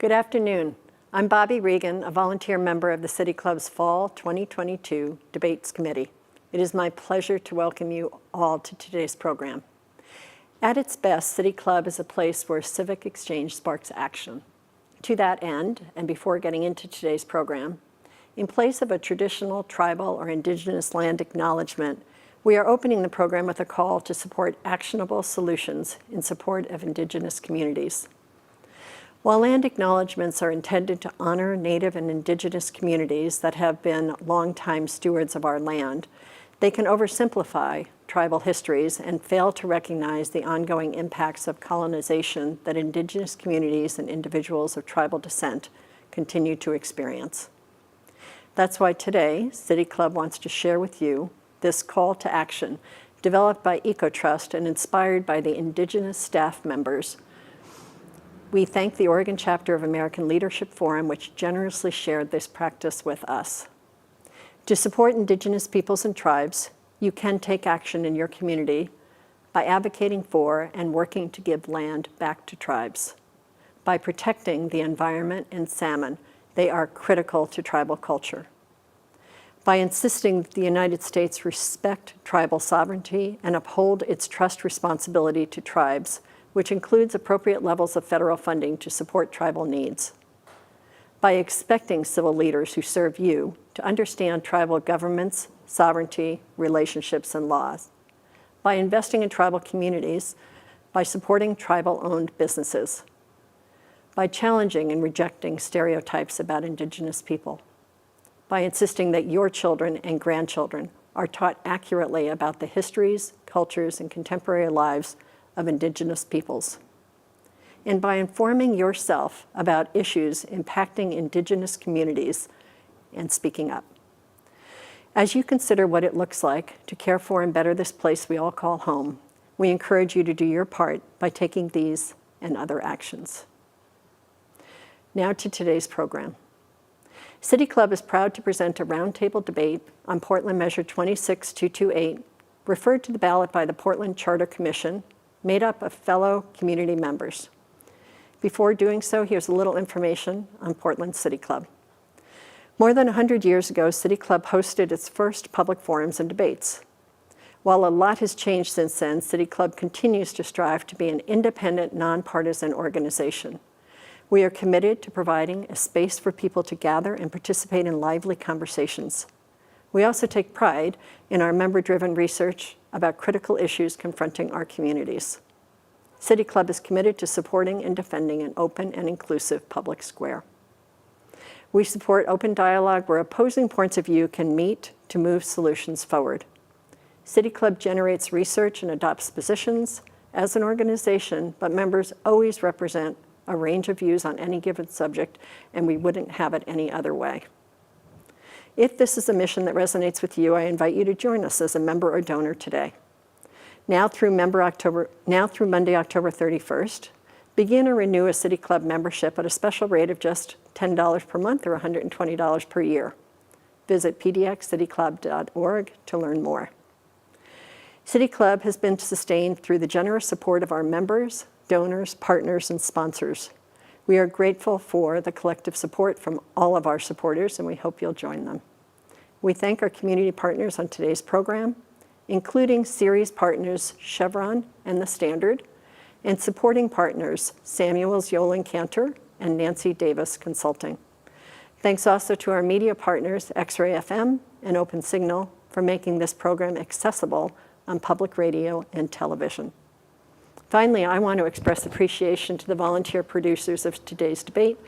Good afternoon. I'm Bobby Regan, a volunteer member of the City Club's Fall 2022 Debates Committee. It is my pleasure to welcome you all to today's program. At its best, City Club is a place where civic exchange sparks action. To that end, and before getting into today's program, in place of a traditional tribal or indigenous land acknowledgement, we are opening the program with a call to support actionable solutions in support of indigenous communities. While land acknowledgements are intended to honor Native and indigenous communities that have been longtime stewards of our land, they can oversimplify tribal histories and fail to recognize the ongoing impacts of colonization that indigenous communities and individuals of tribal descent continue to experience. That's why today, City Club wants to share with you this call to action developed by EcoTrust and inspired by the indigenous staff members. We thank the Oregon chapter of American Leadership Forum, which generously shared this practice with us. To support indigenous peoples and tribes, you can take action in your community by advocating for and working to give land back to tribes. By protecting the environment and salmon, they are critical to tribal culture. By insisting that the United States respect tribal sovereignty and uphold its trust responsibility to tribes, which includes appropriate levels of federal funding to support tribal needs. By expecting civil leaders who serve you to understand tribal governments, sovereignty, relationships, and laws. By investing in tribal communities, by supporting tribal-owned businesses. By challenging and rejecting stereotypes about indigenous people. By insisting that your children and grandchildren are taught accurately about the histories, cultures, and contemporary lives of indigenous peoples, and by informing yourself about issues impacting indigenous communities and speaking up. As you consider what it looks like to care for and better this place we all call home, we encourage you to do your part by taking these and other actions. Now to today's program. City Club is proud to present a roundtable debate on Portland Measure 26228, referred to the ballot by the Portland Charter Commission, made up of fellow community members. Before doing so, here's a little information on Portland City Club. More than 100 years ago, City Club hosted its first public forums and debates. While a lot has changed since then, City Club continues to strive to be an independent, nonpartisan organization. We are committed to providing a space for people to gather and participate in lively conversations. We also take pride in our member-driven research about critical issues confronting our communities. City Club is committed to supporting and defending an open and inclusive public square. We support open dialogue where opposing points of view can meet to move solutions forward. City Club generates research and adopts positions as an organization, but members always represent a range of views on any given subject, and we wouldn't have it any other way. If this is a mission that resonates with you, I invite you to join us as a member or donor today. Now through Monday, October 31st, begin or renew a City Club membership at a special rate of just $10 per month or $120 per year. Visit pdxcityclub.org to learn more. City Club has been sustained through the generous support of our members, donors, partners, and sponsors. We are grateful for the collective support from all of our supporters, and we hope you'll join them. We thank our community partners on today's program, including series partners Chevron and The Standard, and supporting partners Samuels Yolen Cantor and Nancy Davis Consulting. Thanks also to our media partners X-Ray FM and Open Signal for making this program accessible on public radio and television. Finally, I want to express appreciation to the volunteer producers of today's debate,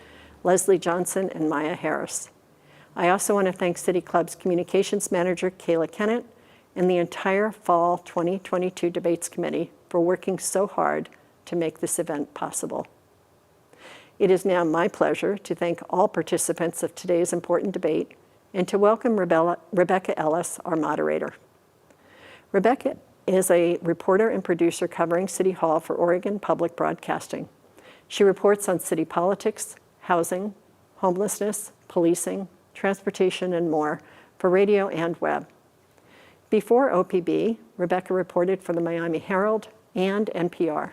Leslie Johnson and Maya Harris. I also want to thank City Club's Communications Manager, Kayla Kennett, and the entire Fall 2022 Debates Committee for working so hard to make this event possible. It is now my pleasure to thank all participants of today's important debate and to welcome Rebecca Ellis, our moderator. Rebecca is a reporter and producer covering City Hall for Oregon Public Broadcasting. She reports on city politics, housing, homelessness, policing, transportation, and more for radio and web. Before OPB, Rebecca reported for the Miami Herald and NPR.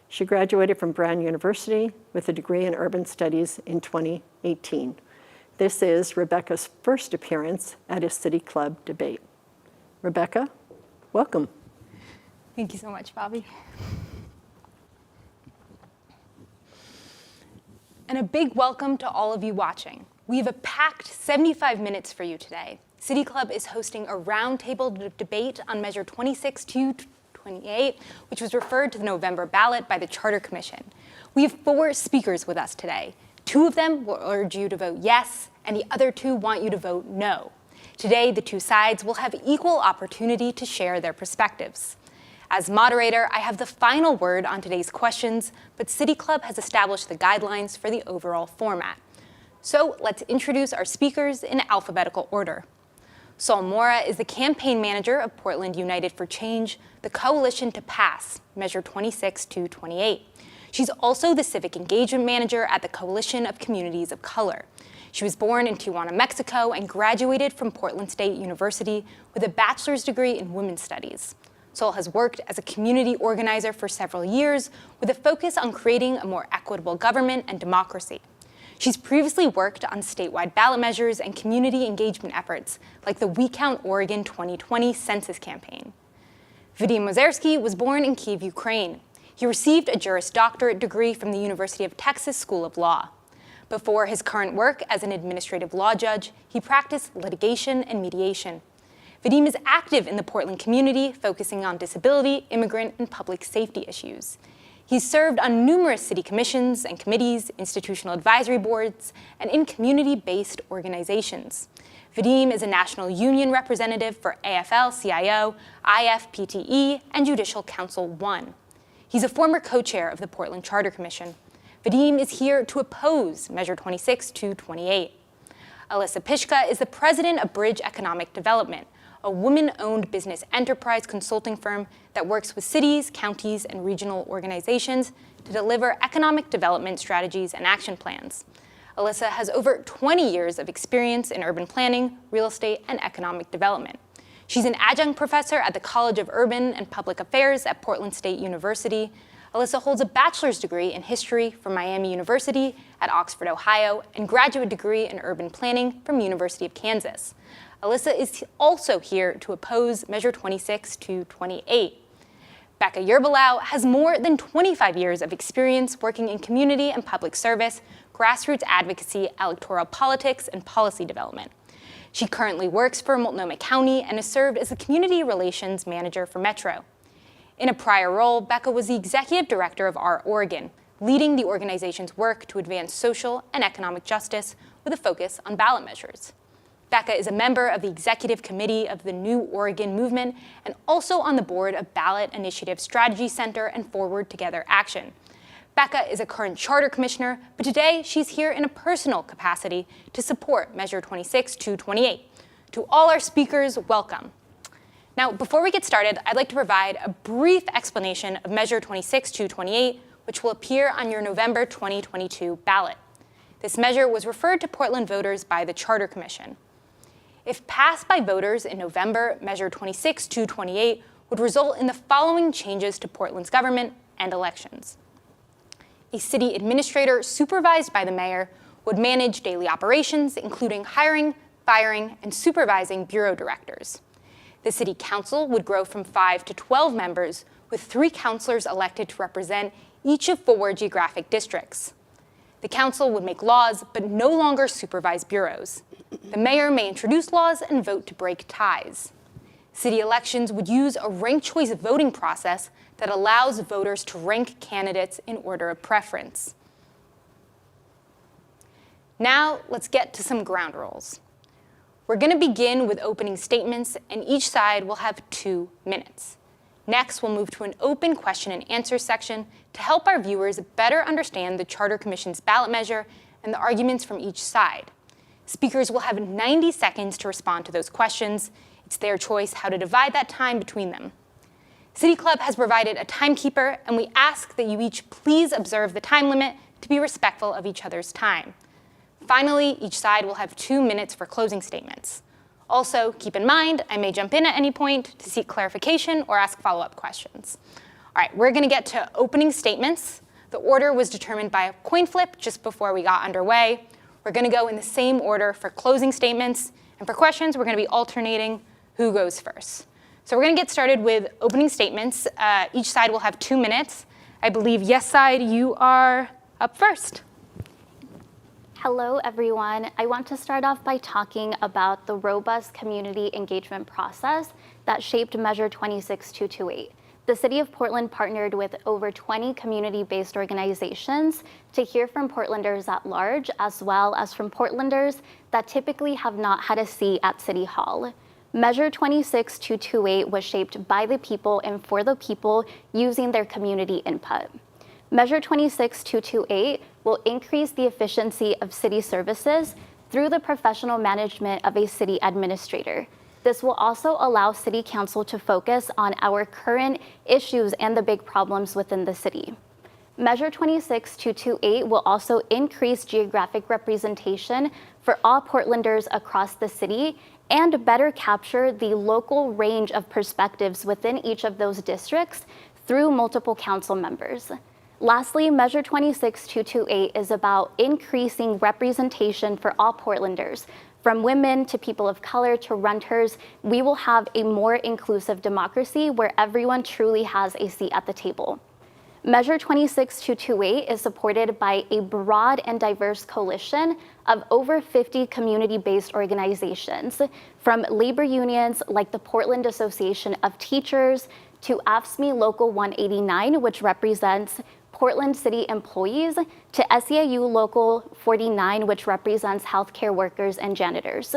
She graduated from Brown University with a degree in urban studies in 2018. This is Rebecca's first appearance at a City Club debate. Rebecca, welcome. Thank you so much, Bobby. And a big welcome to all of you watching. We have a packed 75 minutes for you today. City Club is hosting a roundtable debate on Measure 26-28, which was referred to the November ballot by the Charter Commission. We have 4 speakers with us today. 2 of them will urge you to vote yes, and the other 2 want you to vote no. Today, the 2 sides will have equal opportunity to share their perspectives. As moderator, I have the final word on today's questions, but City Club has established the guidelines for the overall format. So let's introduce our speakers in alphabetical order. Sol Mora is the campaign manager of Portland United for Change, the coalition to pass Measure 26-28. She's also the civic engagement manager at the Coalition of Communities of Color. She was born in Tijuana, Mexico, and graduated from Portland State University with a bachelor's degree in women's studies. Sol has worked as a community organizer for several years with a focus on creating a more equitable government and democracy. She's previously worked on statewide ballot measures and community engagement efforts like the We Count Oregon 2020 census campaign. Vadim Mozyrsky was born in Kyiv, Ukraine. He received a Juris Doctorate degree from the University of Texas School of Law. Before his current work as an administrative law judge, he practiced litigation and mediation. Vadim is active in the Portland community, focusing on disability, immigrant, and public safety issues. He's served on numerous city commissions and committees, institutional advisory boards, and in community-based organizations. Vadim is a national union representative for AFL-CIO, IFPTE, and Judicial Council 1. He's a former co-chair of the Portland Charter Commission. Vadim is here to oppose Measure 26-28. Alisa Pyszka is the president of Bridge Economic Development, a woman-owned business enterprise consulting firm that works with cities, counties, and regional organizations to deliver economic development strategies and action plans. Alisa has over 20 years of experience in urban planning, real estate, and economic development. She's an adjunct professor at the College of Urban and Public Affairs at Portland State University. Alisa holds a bachelor's degree in history from Miami University at Oxford, Ohio, and graduate degree in urban planning from University of Kansas. Alisa is also here to oppose Measure 26-28. Becca Uherbelau has more than 25 years of experience working in community and public service, grassroots advocacy, electoral politics, and policy development. She currently works for Multnomah County and has served as the community relations manager for Metro. In a prior role, Becca was the executive director of Our Oregon, leading the organization's work to advance social and economic justice with a focus on ballot measures. Becca is a member of the executive committee of the New Oregon Movement and also on the board of Ballot Initiative Strategy Center and Forward Together Action. Becca is a current charter commissioner, but today she's here in a personal capacity to support Measure 26-28. To all our speakers, welcome. Now, before we get started, I'd like to provide a brief explanation of Measure 26-28, which will appear on your November 2022 ballot. This measure was referred to Portland voters by the Charter Commission. If passed by voters in November, Measure 26-28 would result in the following changes to Portland's government and elections. A city administrator supervised by the mayor would manage daily operations, including hiring, firing, and supervising bureau directors. The city council would grow from 5 to 12 members, with 3 councilors elected to represent each of 4 geographic districts. The council would make laws, but no longer supervise bureaus. The mayor may introduce laws and vote to break ties. City elections would use a ranked choice voting process that allows voters to rank candidates in order of preference. Now, let's get to some ground rules. We're going to begin with opening statements, and each side will have 2 minutes. Next, we'll move to an open question and answer section to help our viewers better understand the Charter Commission's ballot measure and the arguments from each side. Speakers will have 90 seconds to respond to those questions. It's their choice how to divide that time between them. City Club has provided a timekeeper, and we ask that you each please observe the time limit to be respectful of each other's time. Finally, each side will have 2 minutes for closing statements. Also, keep in mind, I may jump in at any point to seek clarification or ask follow-up questions. All right, we're gonna get to opening statements. The order was determined by a coin flip just before we got underway. We're gonna go in the same order for closing statements, and for questions, we're gonna be alternating who goes first. So we're gonna get started with opening statements. Each side will have 2 minutes. I believe yes side, you are up first. Hello, everyone. I want to start off by talking about the robust community engagement process that shaped Measure 26228. The City of Portland partnered with over 20 community-based organizations to hear from Portlanders at large, as well as from Portlanders that typically have not had a seat at City Hall. Measure 26228 was shaped by the people and for the people using their community input. Measure 26228 will increase the efficiency of city services through the professional management of a city administrator. This will also allow City Council to focus on our current issues and the big problems within the city. Measure 26228 will also increase geographic representation for all Portlanders across the city and better capture the local range of perspectives within each of those districts through multiple council members. Lastly, Measure 26228 is about increasing representation for all Portlanders. From women to people of color to renters, we will have a more inclusive democracy where everyone truly has a seat at the table. Measure 26228 is supported by a broad and diverse coalition of over 50 community-based organizations, from labor unions like the Portland Association of Teachers to AFSCME Local 189, which represents Portland City employees, to SEIU Local 49, which represents healthcare workers and janitors.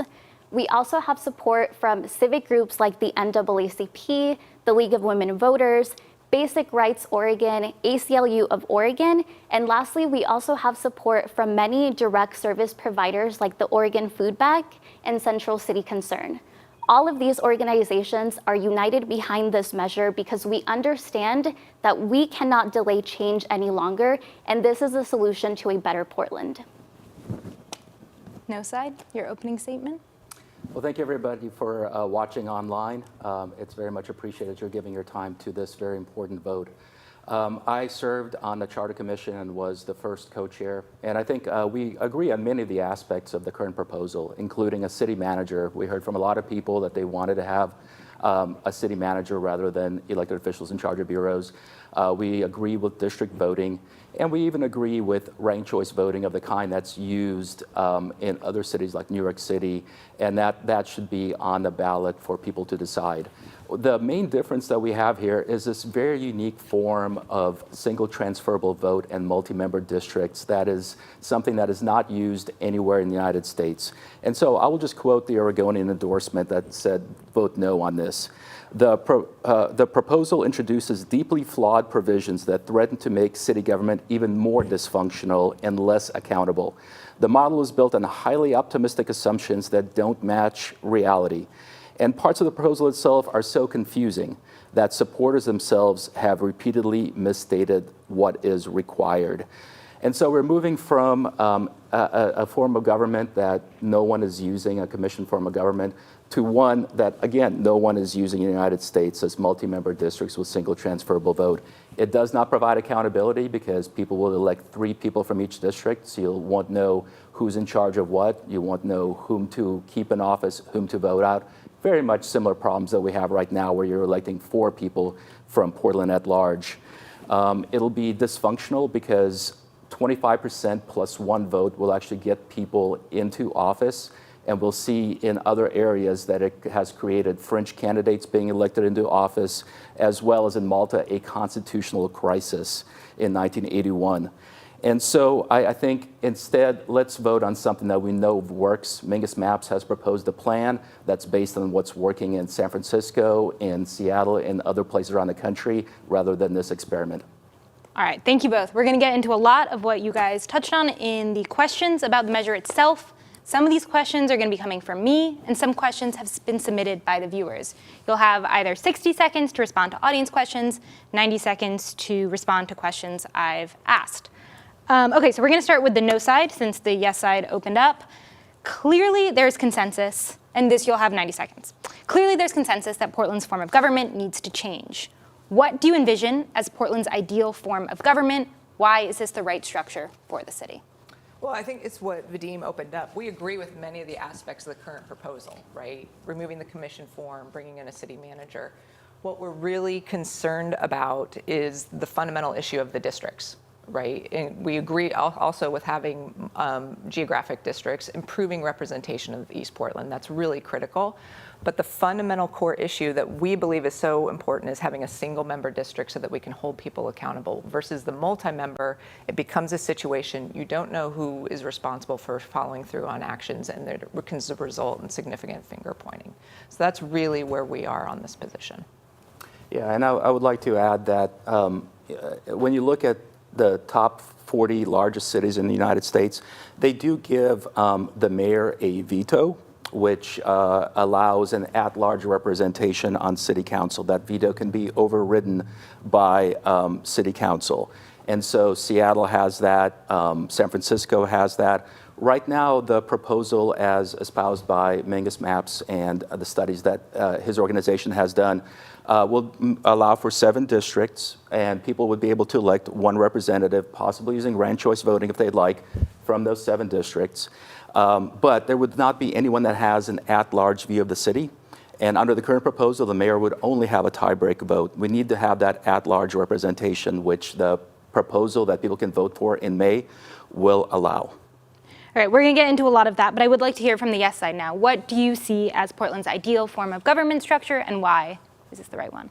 We also have support from civic groups like the NAACP, the League of Women Voters, Basic Rights Oregon, ACLU of Oregon, and lastly, we also have support from many direct service providers like the Oregon Food Bank and Central City Concern. All of these organizations are united behind this measure because we understand that we cannot delay change any longer, and this is a solution to a better Portland. No side, your opening statement. Well, thank you everybody for watching online. It's very much appreciated you're giving your time to this very important vote. I served on the Charter Commission and was the first co-chair, and I think we agree on many of the aspects of the current proposal, including a city manager. We heard from a lot of people that they wanted to have a city manager rather than elected officials in charge of bureaus. We agree with district voting, and we even agree with ranked choice voting of the kind that's used in other cities like New York City, and that should be on the ballot for people to decide. The main difference that we have here is this very unique form of single transferable vote and multi-member districts that is something that is not used anywhere in the United States. And so I will just quote the Oregonian endorsement that said, vote no on this. The proposal introduces deeply flawed provisions that threaten to make city government even more dysfunctional and less accountable. The model is built on highly optimistic assumptions that don't match reality. And parts of the proposal itself are so confusing that supporters themselves have repeatedly misstated what is required. And so we're moving from a form of government that no one is using, a commission form of government, to one that, again, no one is using in the United States as multi-member districts with single transferable vote. It does not provide accountability because people will elect 3 people from each district, so you won't know who's in charge of what. You won't know whom to keep in office, whom to vote out. Very much similar problems that we have right now where you're electing 4 people from Portland at large. It'll be dysfunctional because 25% plus 1 vote will actually get people into office. And we'll see in other areas that it has created fringe candidates being elected into office, as well as in Malta, a constitutional crisis in 1981. And so I think instead, let's vote on something that we know works. Mingus Maps has proposed a plan that's based on what's working in San Francisco, in Seattle, and other places around the country, rather than this experiment. All right, thank you both. We're gonna get into a lot of what you guys touched on in the questions about the measure itself. Some of these questions are going to be coming from me, and some questions have been submitted by the viewers. You'll have either 60 seconds to respond to audience questions, 90 seconds to respond to questions I've asked. Okay, so we're going to start with the no side, since the yes side opened up. Clearly, there's consensus, and this you'll have 90 seconds. Clearly, there's consensus that Portland's form of government needs to change. What do you envision as Portland's ideal form of government? Why is this the right structure for the city? Well, I think it's what Vadim opened up. We agree with many of the aspects of the current proposal, right? Removing the commission form, bringing in a city manager. What we're really concerned about is the fundamental issue of the districts, right? And we agree also with having geographic districts, improving representation of East Portland. That's really critical. But the fundamental core issue that we believe is so important is having a single member district so that we can hold people accountable versus the multi-member. It becomes a situation you don't know who is responsible for following through on actions, and there can result in significant finger pointing. So that's really where we are on this position. Yeah, and I would like to add that when you look at the top 40 largest cities in the United States, they do give the mayor a veto, which allows an at-large representation on city council. That veto can be overridden by city council. And so Seattle has that, San Francisco has that. Right now, the proposal as espoused by Mingus Maps and the studies that his organization has done will allow for 7 districts, and people would be able to elect 1 representative, possibly using ranked choice voting if they'd like, from those 7 districts. But there would not be anyone that has an at-large view of the city. And under the current proposal, the mayor would only have a tie-break vote. We need to have that at-large representation, which the proposal that people can vote for in May will allow. All right, we're going to get into a lot of that, but I would like to hear from the yes side now. What do you see as Portland's ideal form of government structure, and why is this the right one?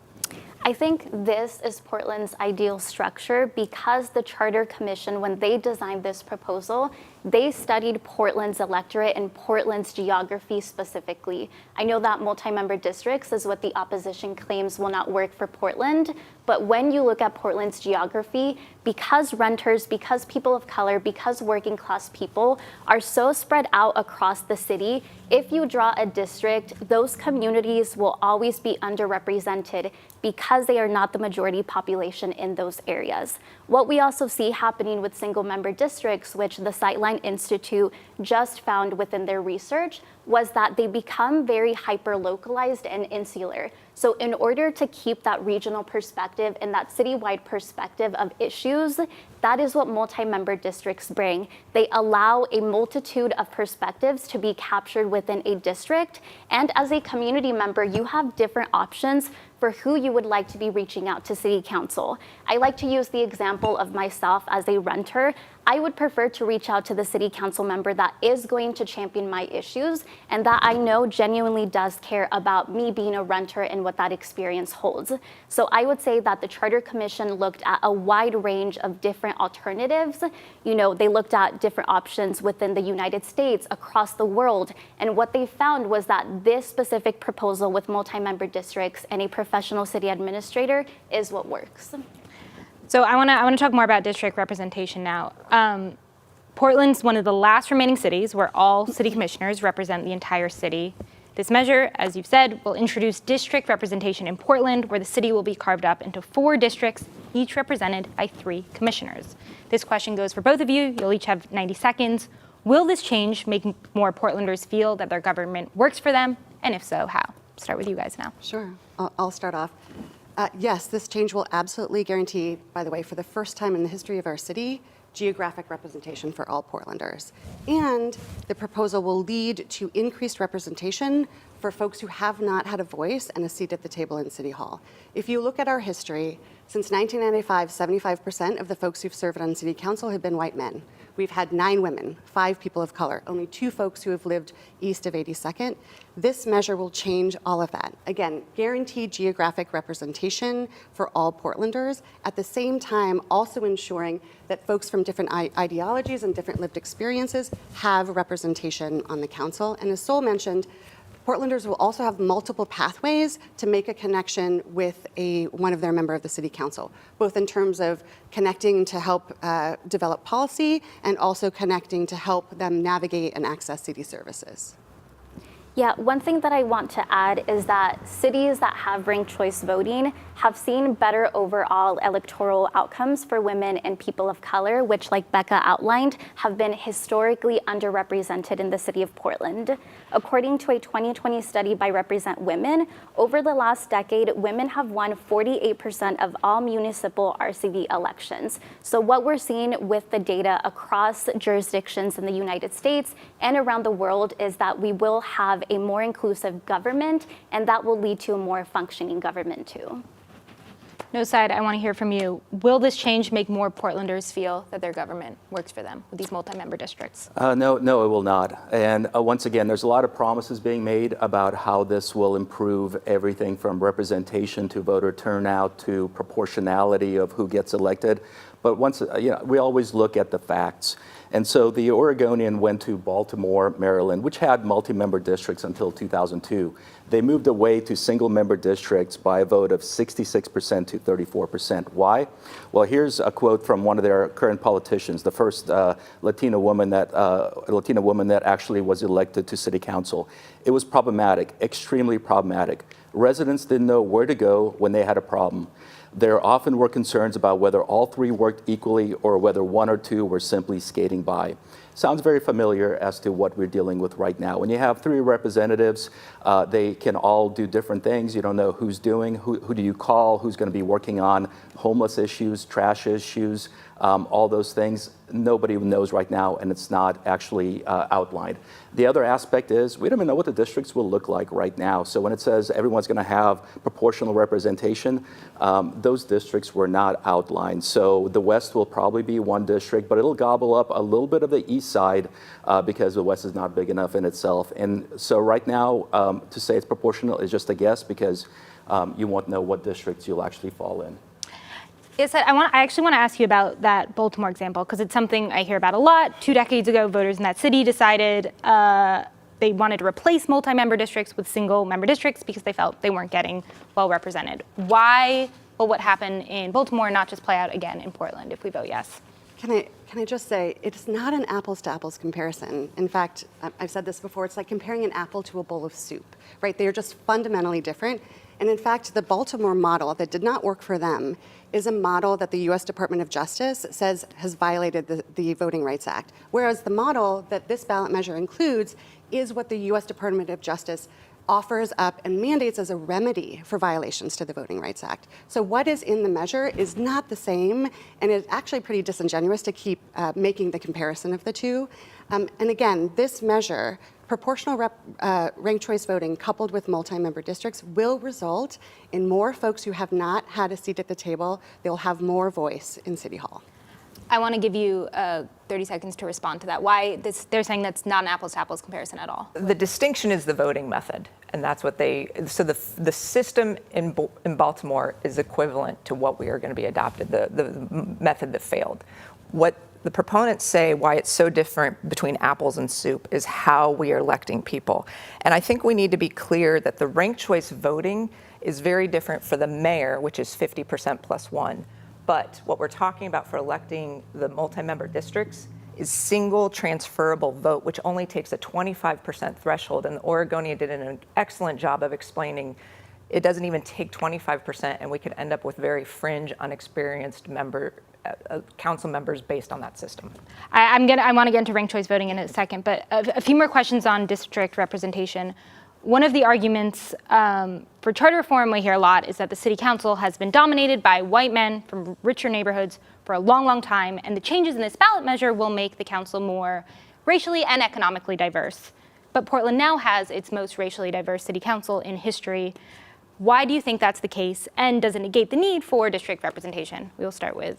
I think this is Portland's ideal structure because the Charter Commission, when they designed this proposal, they studied Portland's electorate and Portland's geography specifically. I know that multi-member districts is what the opposition claims will not work for Portland, but when you look at Portland's geography, because renters, because people of color, because working class people are so spread out across the city, if you draw a district, those communities will always be underrepresented because they are not the majority population in those areas. What we also see happening with single member districts, which the Sightline Institute just found within their research, was that they become very hyper-localized and insular. So in order to keep that regional perspective and that citywide perspective of issues, that is what multi-member districts bring. They allow a multitude of perspectives to be captured within a district. And as a community member, you have different options for who you would like to be reaching out to city council. I like to use the example of myself as a renter. I would prefer to reach out to the city council member that is going to champion my issues and that I know genuinely does care about me being a renter and what that experience holds. So I would say that the Charter Commission looked at a wide range of different alternatives. You know, they looked at different options within the United States, across the world, and what they found was that this specific proposal with multi-member districts and a professional city administrator is what works. So I want to talk more about district representation now. Portland's one of the last remaining cities where all city commissioners represent the entire city. This measure, as you've said, will introduce district representation in Portland, where the city will be carved up into 4 districts, each represented by 3 commissioners. This question goes for both of you. You'll each have 90 seconds. Will this change make more Portlanders feel that their government works for them? And if so, how? Start with you guys now. Sure, I'll start off. Yes, this change will absolutely guarantee, by the way, for the first time in the history of our city, geographic representation for all Portlanders. And the proposal will lead to increased representation for folks who have not had a voice and a seat at the table in City Hall. If you look at our history, since 1995, 75% of the folks who've served on City Council have been white men. We've had 9 women, 5 people of color, only 2 folks who have lived east of 82nd. This measure will change all of that. Again, guaranteed geographic representation for all Portlanders, at the same time also ensuring that folks from different ideologies and different lived experiences have representation on the council. And as Sol mentioned, Portlanders will also have multiple pathways to make a connection with one of their member of the city council, both in terms of connecting to help develop policy and also connecting to help them navigate and access city services. Yeah, one thing that I want to add is that cities that have ranked choice voting have seen better overall electoral outcomes for women and people of color, which, like Becca outlined, have been historically underrepresented in the city of Portland. According to a 2020 study by Represent Women, over the last decade, women have won 48% of all municipal RCV elections. So what we're seeing with the data across jurisdictions in the United States and around the world is that we will have a more inclusive government, and that will lead to a more functioning government too. No side, I want to hear from you. Will this change make more Portlanders feel that their government works for them with these multi-member districts? No, it will not. And once again, there's a lot of promises being made about how this will improve everything from representation to voter turnout to proportionality of who gets elected. But once, we always look at the facts. And so the Oregonian went to Baltimore, Maryland, which had multi-member districts until 2002. They moved away to single-member districts by a vote of 66% to 34%. Why? Well, here's a quote from one of their current politicians, the first Latina woman that actually was elected to city council. It was problematic, extremely problematic. Residents didn't know where to go when they had a problem. There often were concerns about whether all three worked equally or whether one or two were simply skating by. Sounds very familiar as to what we're dealing with right now. When you have three representatives, they can all do different things. You don't know who's doing, who do you call, who's going to be working on homeless issues, trash issues, all those things. Nobody knows right now, and it's not actually outlined. The other aspect is we don't even know what the districts will look like right now. So when it says everyone's going to have proportional representation, those districts were not outlined. So the West will probably be one district, but it'll gobble up a little bit of the East side because the West is not big enough in itself. And so right now, to say it's proportional is just a guess because you won't know what districts you'll actually fall in. I actually want to ask you about that Baltimore example because it's something I hear about a lot. 2 decades ago, voters in that city decided they wanted to replace multi-member districts with single-member districts because they felt they weren't getting well represented. Why will what happened in Baltimore not just play out again in Portland if we vote yes? Can I just say, it's not an apples to apples comparison. In fact, I've said this before, it's like comparing an apple to a bowl of soup, right? They are just fundamentally different. And in fact, the Baltimore model that did not work for them is a model that the US Department of Justice says has violated the Voting Rights Act. Whereas the model that this ballot measure includes is what the US Department of Justice offers up and mandates as a remedy for violations to the Voting Rights Act. So what is in the measure is not the same, and it's actually pretty disingenuous to keep making the comparison of the two. And again, this measure, proportional ranked choice voting coupled with multi-member districts will result in more folks who have not had a seat at the table. They'll have more voice in City Hall. I want to give you 30 seconds to respond to that. Why they're saying that's not an apples-to-apples comparison at all. The distinction is the voting method, and that's what so the system in Baltimore is equivalent to what we are going to be adopted, the method that failed. What the proponents say why it's so different between apples and soup is how we are electing people. And I think we need to be clear that the ranked choice voting is very different for the mayor, which is 50% plus one. But what we're talking about for electing the multi-member districts is single transferable vote, which only takes a 25% threshold. And the Oregonian did an excellent job of explaining it doesn't even take 25%, and we could end up with very fringe, unexperienced council members based on that system. I want to get into ranked choice voting in a second, but a few more questions on district representation. One of the arguments for charter reform we hear a lot is that the city council has been dominated by white men from richer neighborhoods for a long, long time, and the changes in this ballot measure will make the council more racially and economically diverse. But Portland now has its most racially diverse city council in history. Why do you think that's the case, and does it negate the need for district representation? We'll start with.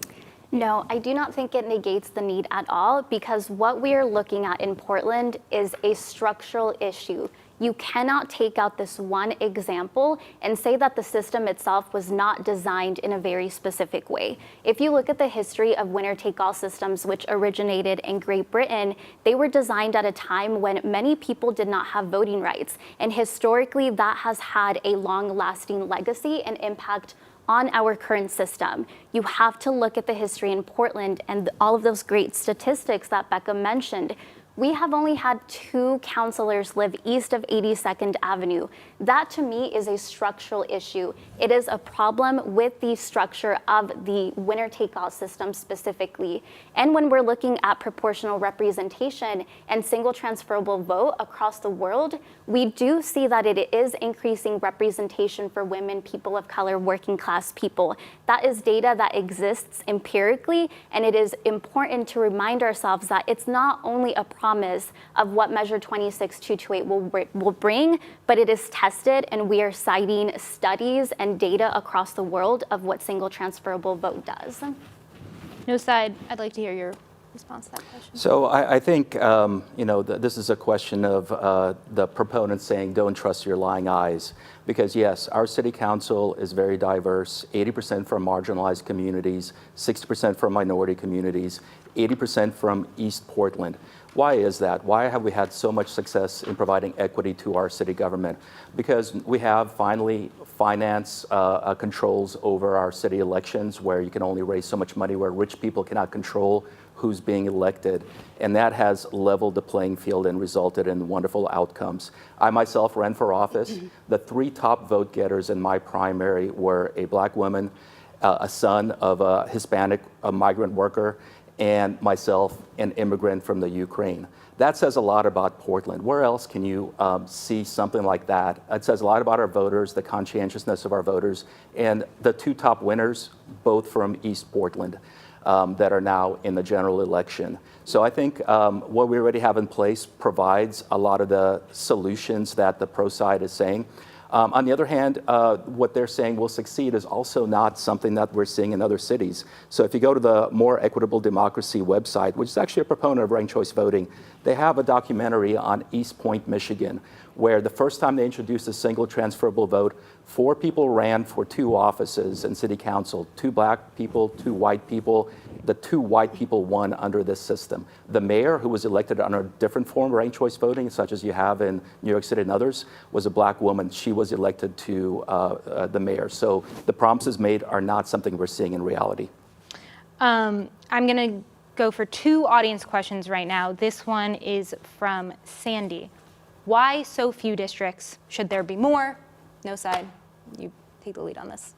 No, I do not think it negates the need at all, because what we are looking at in Portland is a structural issue. You cannot take out this one example and say that the system itself was not designed in a very specific way. If you look at the history of winner-take-all systems, which originated in Great Britain, they were designed at a time when many people did not have voting rights. And historically, that has had a long-lasting legacy and impact on our current system. You have to look at the history in Portland and all of those great statistics that Becca mentioned. we have only had 2 councilors live east of 82nd Avenue. That to me is a structural issue. It is a problem with the structure of the winner-take-all system specifically. And when we're looking at proportional representation and single transferable vote across the world, we do see that it is increasing representation for women, people of color, working class people. That is data that exists empirically, and it is important to remind ourselves that it's not only a promise of what Measure 26228 will bring, but it is tested, and we are citing studies and data across the world of what single transferable vote does. No side, I'd like to hear your response to that question. So I think, this is a question of the proponents saying, don't trust your lying eyes. Because yes, our city council is very diverse, 80% from marginalized communities, 60% from minority communities, 80% from East Portland. Why is that? Why have we had so much success in providing equity to our city government? Because we have finally finance controls over our city elections, where you can only raise so much money, where rich people cannot control who's being elected. And that has leveled the playing field and resulted in wonderful outcomes. I myself ran for office. The 3 top vote getters in my primary were a Black woman, a son of a Hispanic migrant worker, and myself, an immigrant from the Ukraine. That says a lot about Portland. Where else can you see something like that? It says a lot about our voters, the conscientiousness of our voters, and the 2 top winners, both from East Portland, that are now in the general election. So I think what we already have in place provides a lot of the solutions that the pro side is saying. On the other hand, what they're saying will succeed is also not something that we're seeing in other cities. So if you go to the More Equitable Democracy website, which is actually a proponent of ranked choice voting, they have a documentary on East Point, Michigan, where the first time they introduced a single transferable vote, 4 people ran for 2 offices in city council, 2 Black people, 2 white people. The 2 white people won under this system. The mayor, who was elected under a different form of ranked choice voting, such as you have in New York City and others, was a Black woman. She was elected to the mayor. So the promises made are not something we're seeing in reality. I'm going to go for 2 audience questions right now. This one is from Sandy. Why so few districts? Should there be more? No side, you take the lead on this.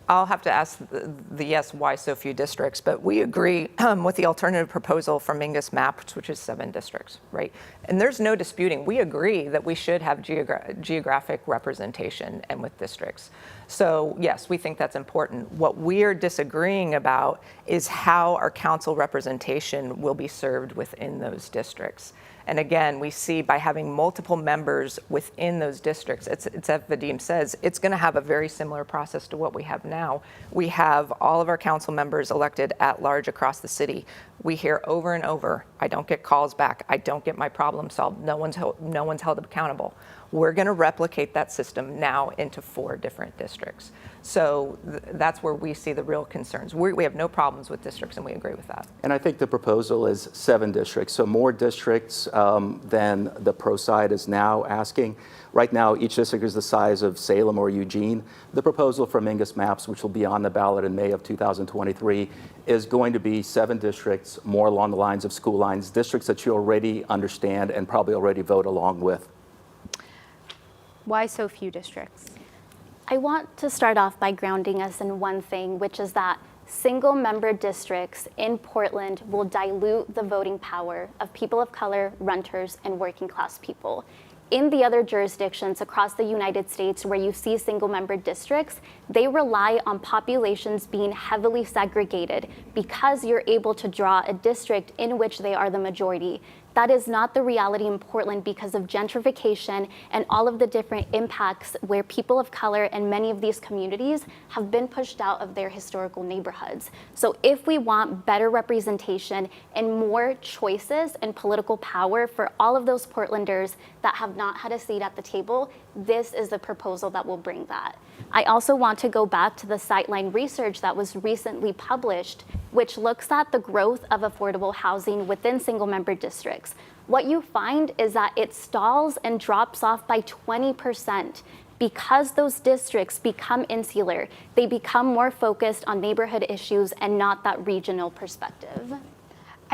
I'll have to ask the yes, why so few districts, but we agree with the alternative proposal from Mingus Maps, which is 7 districts, right? And there's no disputing, we agree that we should have geographic representation and with districts. So yes, we think that's important. What we're disagreeing about is how our council representation will be served within those districts. And again, we see by having multiple members within those districts, it's as Vadim says, it's going to have a very similar process to what we have now. We have all of our council members elected at large across the city. We hear over and over, I don't get calls back, I don't get my problem solved, no one's held accountable. We're going to replicate that system now into 4 different districts. So that's where we see the real concerns. We have no problems with districts, and we agree with that. And I think the proposal is 7 districts, so more districts than the pro side is now asking. Right now, each district is the size of Salem or Eugene. The proposal from Mingus Maps, which will be on the ballot in May of 2023, is going to be 7 districts, more along the lines of school lines, districts that you already understand and probably already vote along with. Why so few districts? I want to start off by grounding us in one thing, which is that single-member districts in Portland will dilute the voting power of people of color, renters, and working-class people. In the other jurisdictions across the United States where you see single-member districts, they rely on populations being heavily segregated because you're able to draw a district in which they are the majority. That is not the reality in Portland because of gentrification and all of the different impacts where people of color and many of these communities have been pushed out of their historical neighborhoods. So if we want better representation and more choices and political power for all of those Portlanders that have not had a seat at the table, this is the proposal that will bring that. I also want to go back to the Sightline research that was recently published, which looks at the growth of affordable housing within single-member districts. What you find is that it stalls and drops off by 20% because those districts become insular. They become more focused on neighborhood issues and not that regional perspective.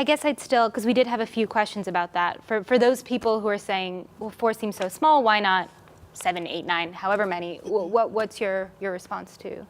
I guess I'd still, because we did have a few questions about that. For those people who are saying, well, 4 seems so small, why not 7, 8, 9, however many? What's your response to?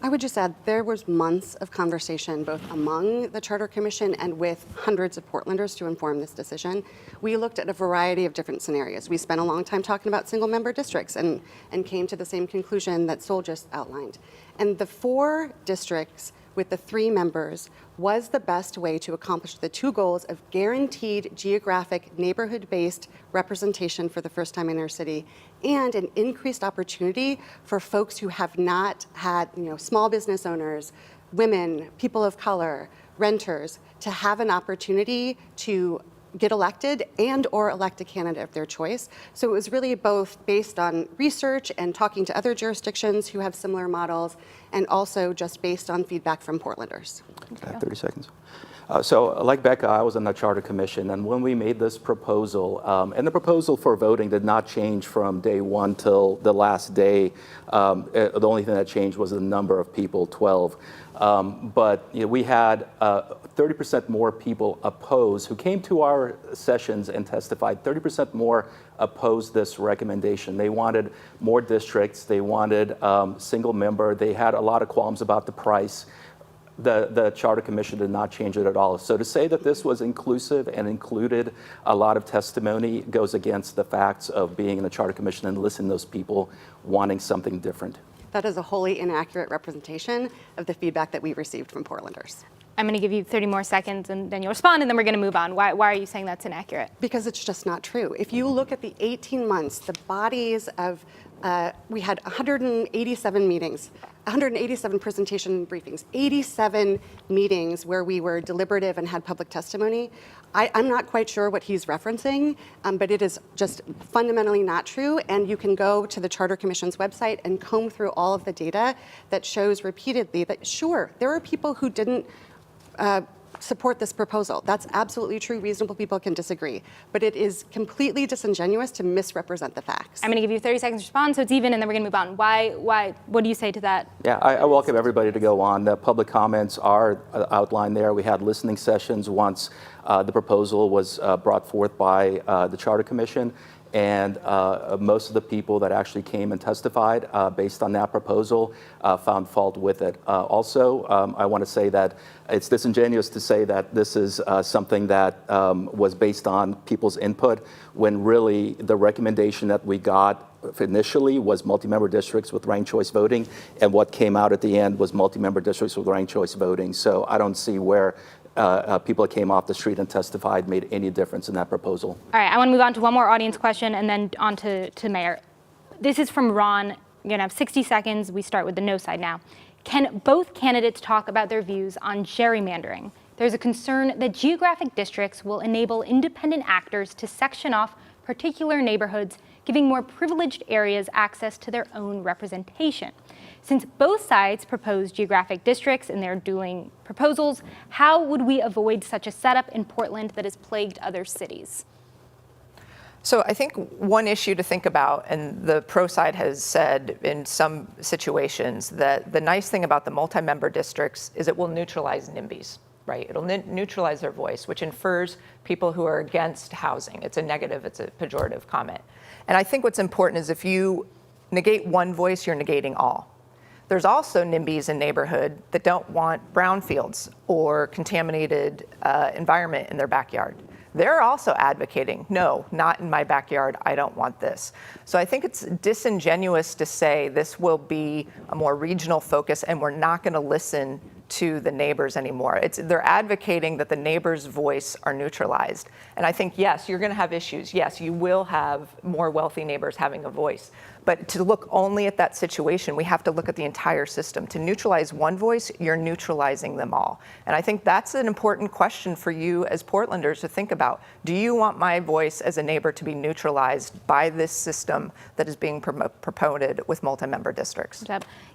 I would just add there was months of conversation both among the Charter Commission and with hundreds of Portlanders to inform this decision. We looked at a variety of different scenarios. We spent a long time talking about single-member districts and came to the same conclusion that Sol just outlined. And the 4 districts with the 3 members was the best way to accomplish the 2 goals of guaranteed geographic neighborhood-based representation for the first time in our city and an increased opportunity for folks who have not had, small business owners, women, people of color, renters, to have an opportunity to get elected and or elect a candidate of their choice. So it was really both based on research and talking to other jurisdictions who have similar models, and also just based on feedback from Portlanders. Okay, 30 seconds. So like Becca, I was on the Charter Commission, and when we made this proposal, and the proposal for voting did not change from day 1 till the last day. The only thing that changed was the number of people, 12. But we had 30% more people oppose who came to our sessions and testified. 30% more opposed this recommendation. They wanted more districts. They wanted single member. They had a lot of qualms about the price. The Charter Commission did not change it at all. So to say that this was inclusive and included a lot of testimony goes against the facts of being in the Charter Commission and listening to those people wanting something different. That is a wholly inaccurate representation of the feedback that we received from Portlanders. I'm going to give you 30 more seconds, and then you'll respond, and then we're going to move on. Why are you saying that's inaccurate? Because it's just not true. If you look at the 18 months, the bodies of, we had 187 meetings, 187 presentation briefings, 87 meetings where we were deliberative and had public testimony. I'm not quite sure what he's referencing, but it is just fundamentally not true. And you can go to the Charter Commission's website and comb through all of the data that shows repeatedly that, sure, there are people who didn't support this proposal. That's absolutely true. Reasonable people can disagree. But it is completely disingenuous to misrepresent the facts. I'm going to give you 30 seconds to respond, so it's even, and then we're going to move on. Why? What do you say to that? Yeah, I welcome everybody to go on. The public comments are outlined there. We had listening sessions once the proposal was brought forth by the Charter Commission. And most of the people that actually came and testified based on that proposal found fault with it. Also, I want to say that it's disingenuous to say that this is something that was based on people's input, when really the recommendation that we got initially was multi-member districts with ranked choice voting, and what came out at the end was multi-member districts with ranked choice voting. So I don't see where people that came off the street and testified made any difference in that proposal. All right, I want to move on to one more audience question and then on to Mayor. This is from Ron. You're going to have 60 seconds. We start with the no side now. Can both candidates talk about their views on gerrymandering? There's a concern that geographic districts will enable independent actors to section off particular neighborhoods, giving more privileged areas access to their own representation. Since both sides propose geographic districts in their dueling proposals, how would we avoid such a setup in Portland that has plagued other cities? So I think one issue to think about, and the pro side has said in some situations, that the nice thing about the multi-member districts is it will neutralize NIMBYs, right? It'll neutralize their voice, which infers people who are against housing. It's a negative, it's a pejorative comment. And I think what's important is if you negate one voice, you're negating all. There's also NIMBYs in neighborhood that don't want brownfields or contaminated environment in their backyard. They're also advocating, no, not in my backyard, I don't want this. So I think it's disingenuous to say this will be a more regional focus and we're not going to listen to the neighbors anymore. They're advocating that the neighbors' voice are neutralized. And I think, yes, you're going to have issues. Yes, you will have more wealthy neighbors having a voice. But to look only at that situation, we have to look at the entire system. To neutralize one voice, you're neutralizing them all. And I think that's an important question for you as Portlanders to think about. Do you want my voice as a neighbor to be neutralized by this system that is being promoted with multi-member districts?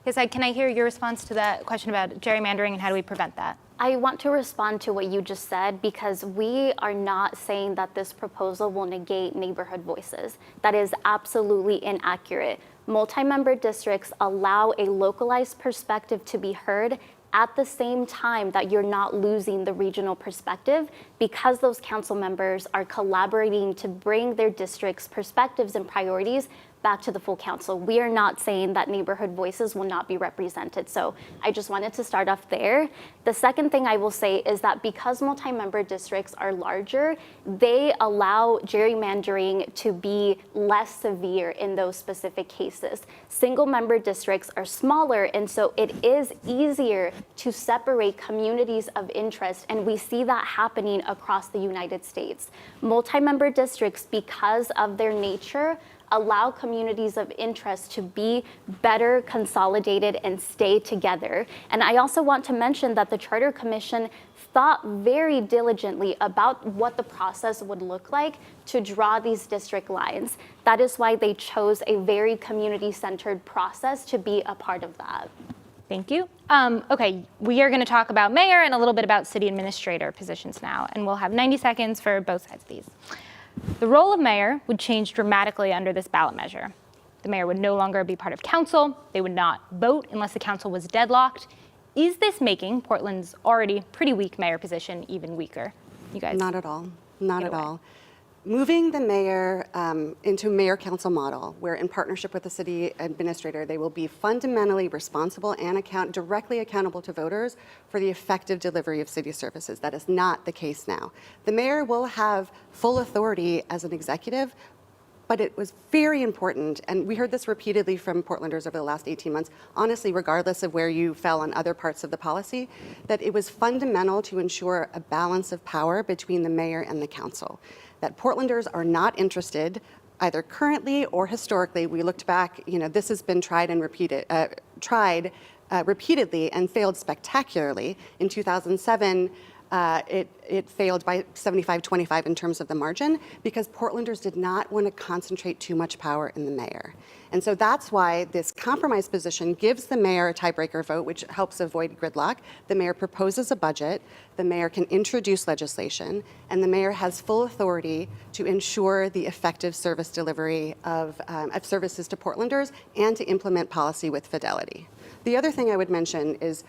Yes, can I hear your response to that question about gerrymandering and how do we prevent that? I want to respond to what you just said because we are not saying that this proposal will negate neighborhood voices. That is absolutely inaccurate. Multi-member districts allow a localized perspective to be heard at the same time that you're not losing the regional perspective, because those council members are collaborating to bring their district's perspectives and priorities back to the full council. We are not saying that neighborhood voices will not be represented. So I just wanted to start off there. The second thing I will say is that because multi-member districts are larger, they allow gerrymandering to be less severe in those specific cases. Single-member districts are smaller, and so it is easier to separate communities of interest, and we see that happening across the United States. Multi-member districts, because of their nature, allow communities of interest to be better consolidated and stay together. And I also want to mention that the Charter Commission thought very diligently about what the process would look like to draw these district lines. That is why they chose a very community-centered process to be a part of that. Thank you. Okay, we are going to talk about mayor and a little bit about city administrator positions now, and we'll have 90 seconds for both sides of these. The role of mayor would change dramatically under this ballot measure. The mayor would no longer be part of council. They would not vote unless the council was deadlocked. Is this making Portland's already pretty weak mayor position even weaker? You guys? Not at all. Not at away. all. Moving the mayor into a mayor-council model, where in partnership with the city administrator, they will be fundamentally responsible and directly accountable to voters for the effective delivery of city services. That is not the case now. The mayor will have full authority as an executive, but it was very important, and we heard this repeatedly from Portlanders over the last 18 months, honestly, regardless of where you fell on other parts of the policy, that it was fundamental to ensure a balance of power between the mayor and the council. That Portlanders are not interested, either currently or historically. We looked back, this has been tried repeatedly and failed spectacularly. In 2007, it failed by 75-25 in terms of the margin because Portlanders did not want to concentrate too much power in the mayor. And so that's why this compromise position gives the mayor a tiebreaker vote, which helps avoid gridlock. The mayor proposes a budget, the mayor can introduce legislation, and the mayor has full authority to ensure the effective service delivery of services to Portlanders and to implement policy with fidelity. The other thing I would mention is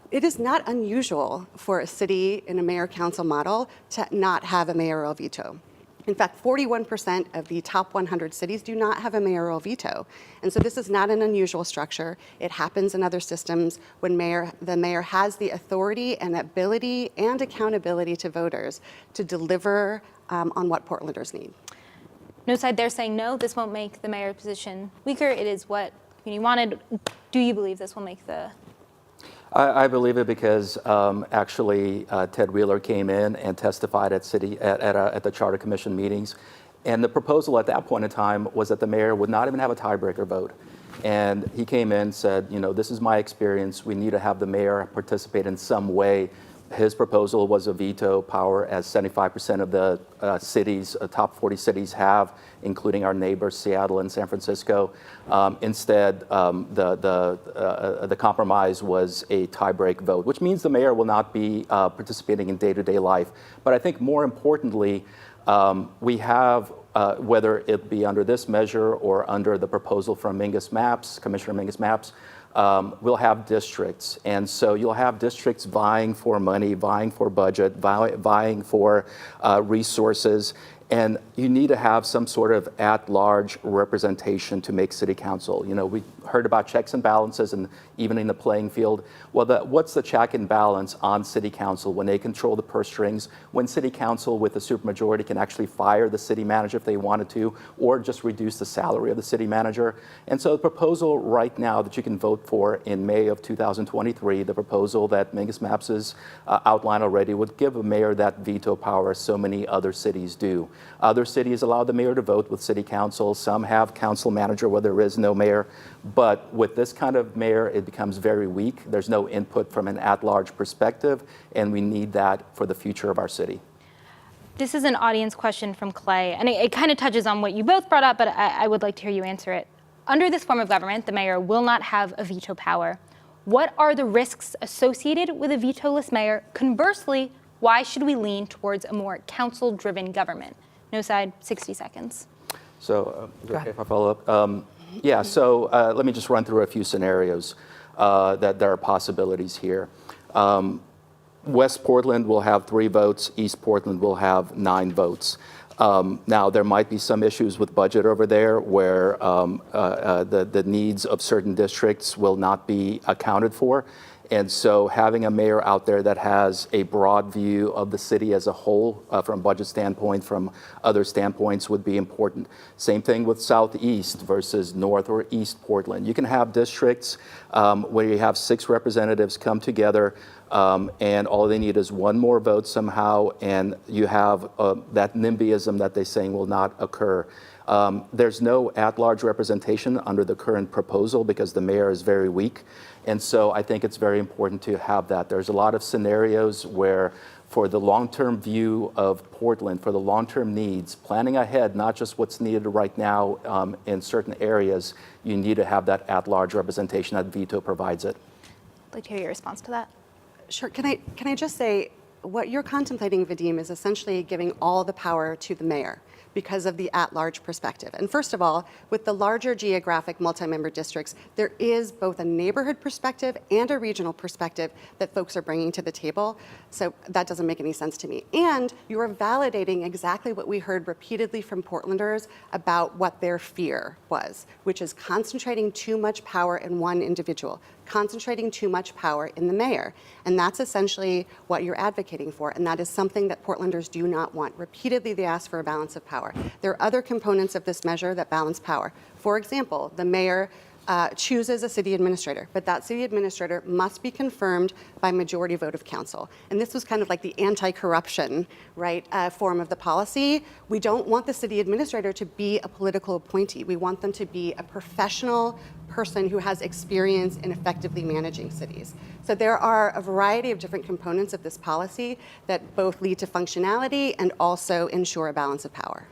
it is not unusual for a city in a mayor-council model to not have a mayoral veto. In fact, 41% of the top 100 cities do not have a mayoral veto. And so this is not an unusual structure. It happens in other systems when the mayor has the authority and ability and accountability to voters to deliver on what Portlanders need. No side there saying no, this won't make the mayor position weaker. It is what you wanted. Do you believe this will make the... I believe it because actually Ted Wheeler came in and testified at the Charter Commission meetings. And the proposal at that point in time was that the mayor would not even have a tiebreaker vote. And he came in and said, this is my experience. We need to have the mayor participate in some way. His proposal was a veto power, as 75% of the top 40 cities have, including our neighbors, Seattle and San Francisco. Instead, the compromise was a tie-break vote, which means the mayor will not be participating in day-to-day life. But I think more importantly, we have, whether it be under this measure or under the proposal from Commissioner Mingus Mapps, we'll have districts. And so you'll have districts vying for money, vying for budget, vying for resources. And you need to have some sort of at-large representation to make city council. We heard about checks and balances and evening the playing field. Well, what's the check and balance on city council when they control the purse strings, when city council with a supermajority can actually fire the city manager if they wanted to, or just reduce the salary of the city manager? And so the proposal right now that you can vote for in May of 2023, the proposal that Mingus Mapps has outlined already, would give a mayor that veto power as so many other cities do. Other cities allow the mayor to vote with city council. Some have council manager where there is no mayor. But with this kind of mayor, it becomes very weak. There's no input from an at-large perspective, and we need that for the future of our city. This is an audience question from Clay, and it kind of touches on what you both brought up, but I would like to hear you answer it. Under this form of government, the mayor will not have a veto power. What are the risks associated with a veto-less mayor? Conversely, why should we lean towards a more council-driven government? No side, 60 seconds. So, okay if I follow up? So let me just run through a few scenarios. that there are possibilities here. West Portland will have 3 votes, East Portland will have 9 votes. Now, there might be some issues with budget over there where the needs of certain districts will not be accounted for. And so having a mayor out there that has a broad view of the city as a whole from budget standpoint, from other standpoints would be important. Same thing with Southeast versus North or East Portland. You can have districts where you have 6 representatives come together and all they need is 1 more vote somehow, and you have that NIMBYism that they're saying will not occur. There's no at-large representation under the current proposal because the mayor is very weak. And so I think it's very important to have that. There's a lot of scenarios where for the long-term view of Portland, for the long-term needs, planning ahead, not just what's needed right now in certain areas, you need to have that at-large representation that veto provides it. I'd like to hear your response to that. Sure. Can I just say, what you're contemplating, Vadim, is essentially giving all the power to the mayor because of the at-large perspective. And first of all, with the larger geographic multi-member districts, there is both a neighborhood perspective and a regional perspective that folks are bringing to the table. So that doesn't make any sense to me. And you are validating exactly what we heard repeatedly from Portlanders about what their fear was, which is concentrating too much power in one individual, concentrating too much power in the mayor. And that's essentially what you're advocating for. And that is something that Portlanders do not want. Repeatedly, they ask for a balance of power. There are other components of this measure that balance power. For example, the mayor chooses a city administrator, but that city administrator must be confirmed by majority vote of council. And this was kind of like the anti-corruption, right, form of the policy. We don't want the city administrator to be a political appointee. We want them to be a professional person who has experience in effectively managing cities. So there are a variety of different components of this policy that both lead to functionality and also ensure a balance of power.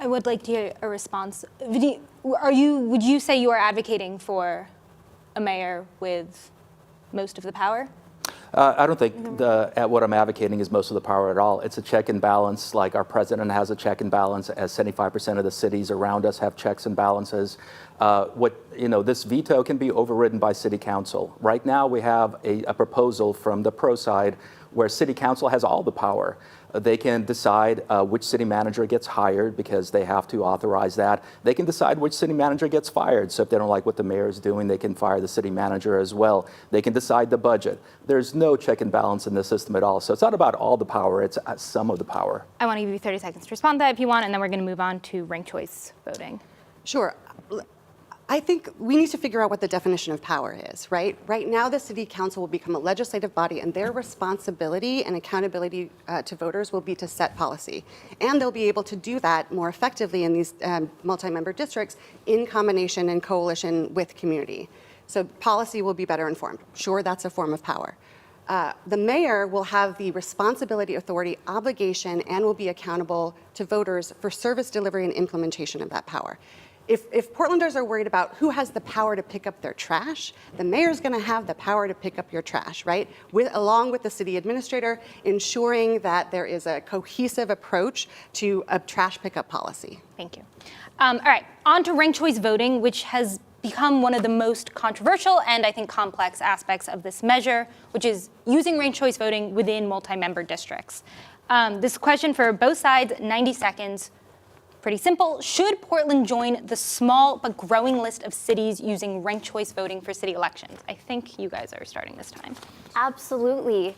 I would like to hear a response. Would you say you are advocating for a mayor with most of the power? I don't think what I'm advocating is most of the power at all. It's a check and balance, like our president has a check and balance, as 75% of the cities around us have checks and balances. This veto can be overridden by city council. Right now, we have a proposal from the pro side where city council has all the power. They can decide which city manager gets hired because they have to authorize that. They can decide which city manager gets fired. So if they don't like what the mayor is doing, they can fire the city manager as well. They can decide the budget. There's no check and balance in the system at all. So it's not about all the power, it's some of the power. I want to give you 30 seconds to respond to that if you want, and then we're going to move on to ranked choice voting. Sure. I think we need to figure out what the definition of power is, right? Right now, the city council will become a legislative body, and their responsibility and accountability to voters will be to set policy. And they'll be able to do that more effectively in these multi-member districts in combination and coalition with community. So policy will be better informed. Sure, that's a form of power. The mayor will have the responsibility, authority, obligation, and will be accountable to voters for service delivery and implementation of that power. If Portlanders are worried about who has the power to pick up their trash, the mayor's going to have the power to pick up your trash, right? Along with the city administrator, ensuring that there is a cohesive approach to a trash pickup policy. Thank you. All right, on to ranked choice voting, which has become one of the most controversial and I think complex aspects of this measure, which is using ranked choice voting within multi-member districts. This question for both sides, 90 seconds. Pretty simple. Should Portland join the small but growing list of cities using ranked choice voting for city elections? I think you guys are starting this time. Absolutely.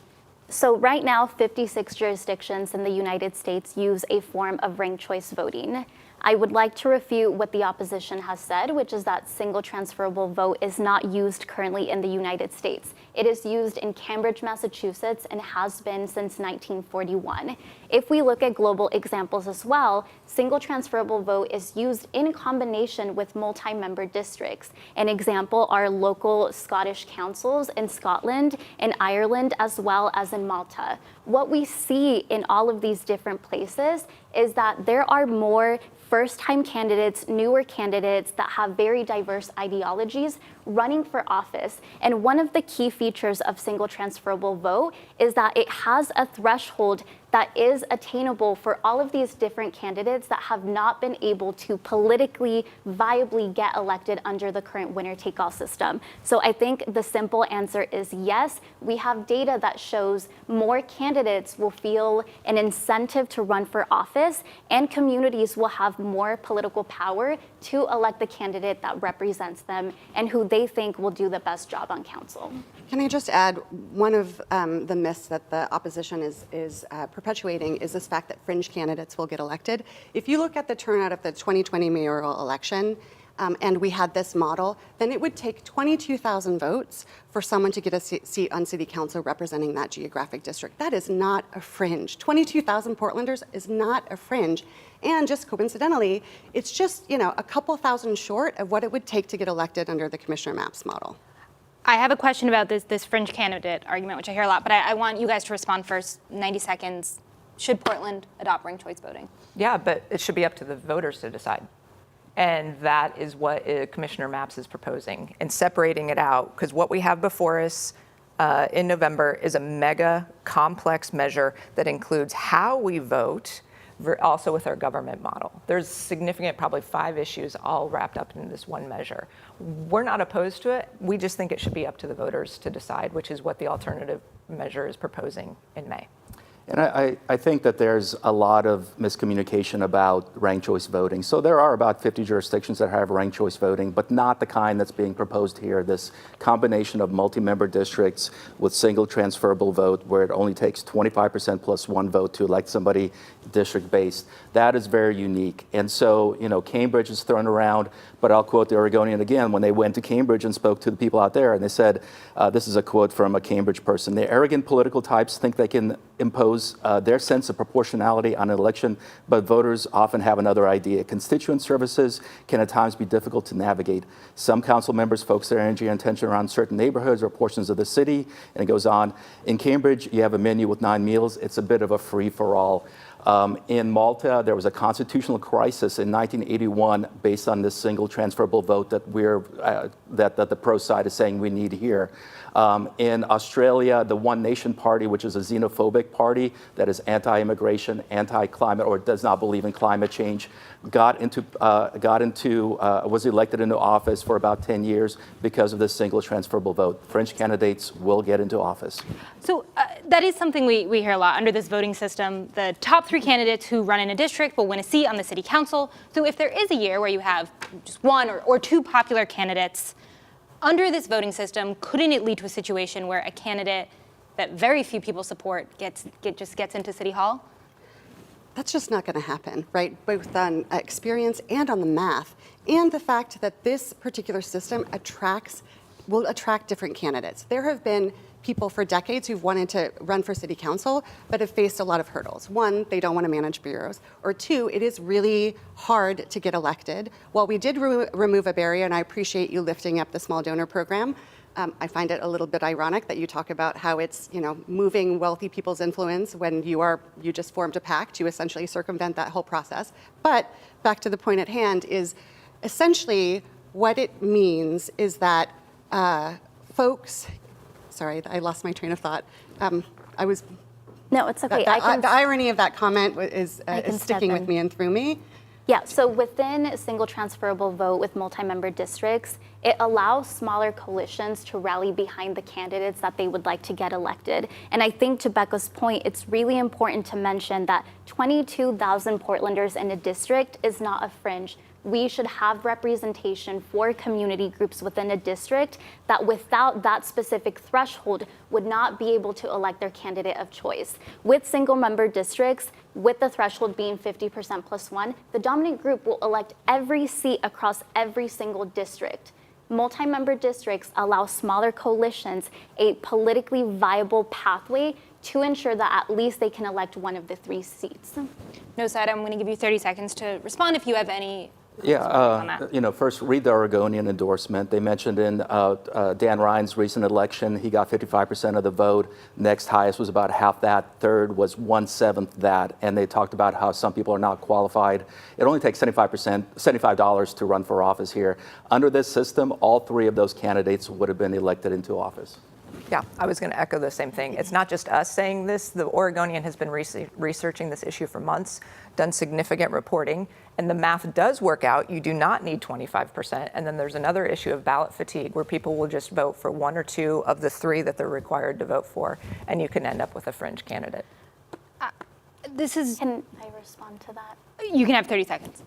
So right now, 56 jurisdictions in the United States use a form of ranked choice voting. I would like to refute what the opposition has said, which is that single transferable vote is not used currently in the United States. It is used in Cambridge, Massachusetts, and has been since 1941. If we look at global examples as well, single transferable vote is used in combination with multi-member districts. An example are local Scottish councils in Scotland and Ireland, as well as in Malta. What we see in all of these different places is that there are more first-time candidates, newer candidates that have very diverse ideologies running for office. And one of the key features of single transferable vote is that it has a threshold that is attainable for all of these different candidates that have not been able to politically viably get elected under the current winner-take-all system. So I think the simple answer is yes. We have data that shows more candidates will feel an incentive to run for office, and communities will have more political power to elect the candidate that represents them and who they think will do the best job on council. Can I just add, one of the myths that the opposition is perpetuating is this fact that fringe candidates will get elected. If you look at the turnout of the 2020 mayoral election, and we had this model, then it would take 22,000 votes for someone to get a seat on city council representing that geographic district. That is not a fringe. 22,000 Portlanders is not a fringe. And just coincidentally, it's just, a couple thousand short of what it would take to get elected under the Commissioner Maps model. I have a question about this fringe candidate argument, which I hear a lot, but I want you guys to respond first, 90 seconds. Should Portland adopt ranked choice voting? Yeah, but it should be up to the voters to decide. And that is what Commissioner Maps is proposing, and separating it out, because what we have before us in November is a mega complex measure that includes how we vote, also with our government model. There's significant, probably 5 issues all wrapped up in this one measure. We're not opposed to it. We just think it should be up to the voters to decide, which is what the alternative measure is proposing in May. And I think that there's a lot of miscommunication about ranked choice voting. So there are about 50 jurisdictions that have ranked choice voting, but not the kind that's being proposed here, this combination of multi-member districts with single transferable vote where it only takes 25% plus 1 vote to elect somebody district-based. That is very unique. And so, Cambridge is thrown around, but I'll quote the Oregonian again when they went to Cambridge and spoke to the people out there, and they said, this is a quote from a Cambridge person, "The arrogant political types think they can impose their sense of proportionality on an election, but voters often have another idea. Constituent services can at times be difficult to navigate. Some council members focus their energy and attention around certain neighborhoods or portions of the city," and it goes on. "In Cambridge, you have a menu with 9 meals. It's a bit of a free-for-all." In Malta, there was a constitutional crisis in 1981 based on this single transferable vote that that the pro side is saying we need here. In Australia, the One Nation Party, which is a xenophobic party that is anti-immigration, anti-climate, or does not believe in climate change, was elected into office for about 10 years because of this single transferable vote. French candidates will get into office. So that is something we hear a lot under this voting system. The top 3 candidates who run in a district will win a seat on the city council. So if there is a year where you have just 1 or 2 popular candidates, under this voting system, couldn't it lead to a situation where a candidate that very few people support just gets into City Hall? That's just not going to happen, right? Both on experience and on the math, and the fact that this particular system will attract different candidates. There have been people for decades who've wanted to run for city council, but have faced a lot of hurdles. 1, they don't want to manage bureaus, or 2, it is really hard to get elected. While we did remove a barrier, and I appreciate you lifting up the small donor program, I find it a little bit ironic that you talk about how it's, moving wealthy people's influence when you just formed a PAC to essentially circumvent that whole process. But back to the point at hand is essentially what it means is that folks. Sorry, I lost my train of thought. No, it's okay. The irony of that comment is sticking with me and through me. Yeah, so within a single transferable vote with multi-member districts, it allows smaller coalitions to rally behind the candidates that they would like to get elected. And I think to Becca's point, it's really important to mention that 22,000 Portlanders in a district is not a fringe. We should have representation for community groups within a district that without that specific threshold would not be able to elect their candidate of choice. With single member districts, with the threshold being 50% plus 1, the dominant group will elect every seat across every single district. Multi-member districts allow smaller coalitions a politically viable pathway to ensure that at least they can elect one of the 3 seats. No, Said, I'm going to give you 30 seconds to respond if you have any on that. First, read the Oregonian endorsement. They mentioned in Dan Ryan's recent election, he got 55% of the vote. Next highest was about half that. Third was 1/7 that. And they talked about how some people are not qualified. It only takes $75 to run for office here. Under this system, all three of those candidates would have been elected into office. Yeah, I was going to echo the same thing. It's not just us saying this. The Oregonian has been researching this issue for months, done significant reporting, and the math does work out. You do not need 25%. And then there's another issue of ballot fatigue where people will just vote for one or two of the three that they're required to vote for, and you can end up with a fringe candidate. Can I respond to that? You can have 30 seconds.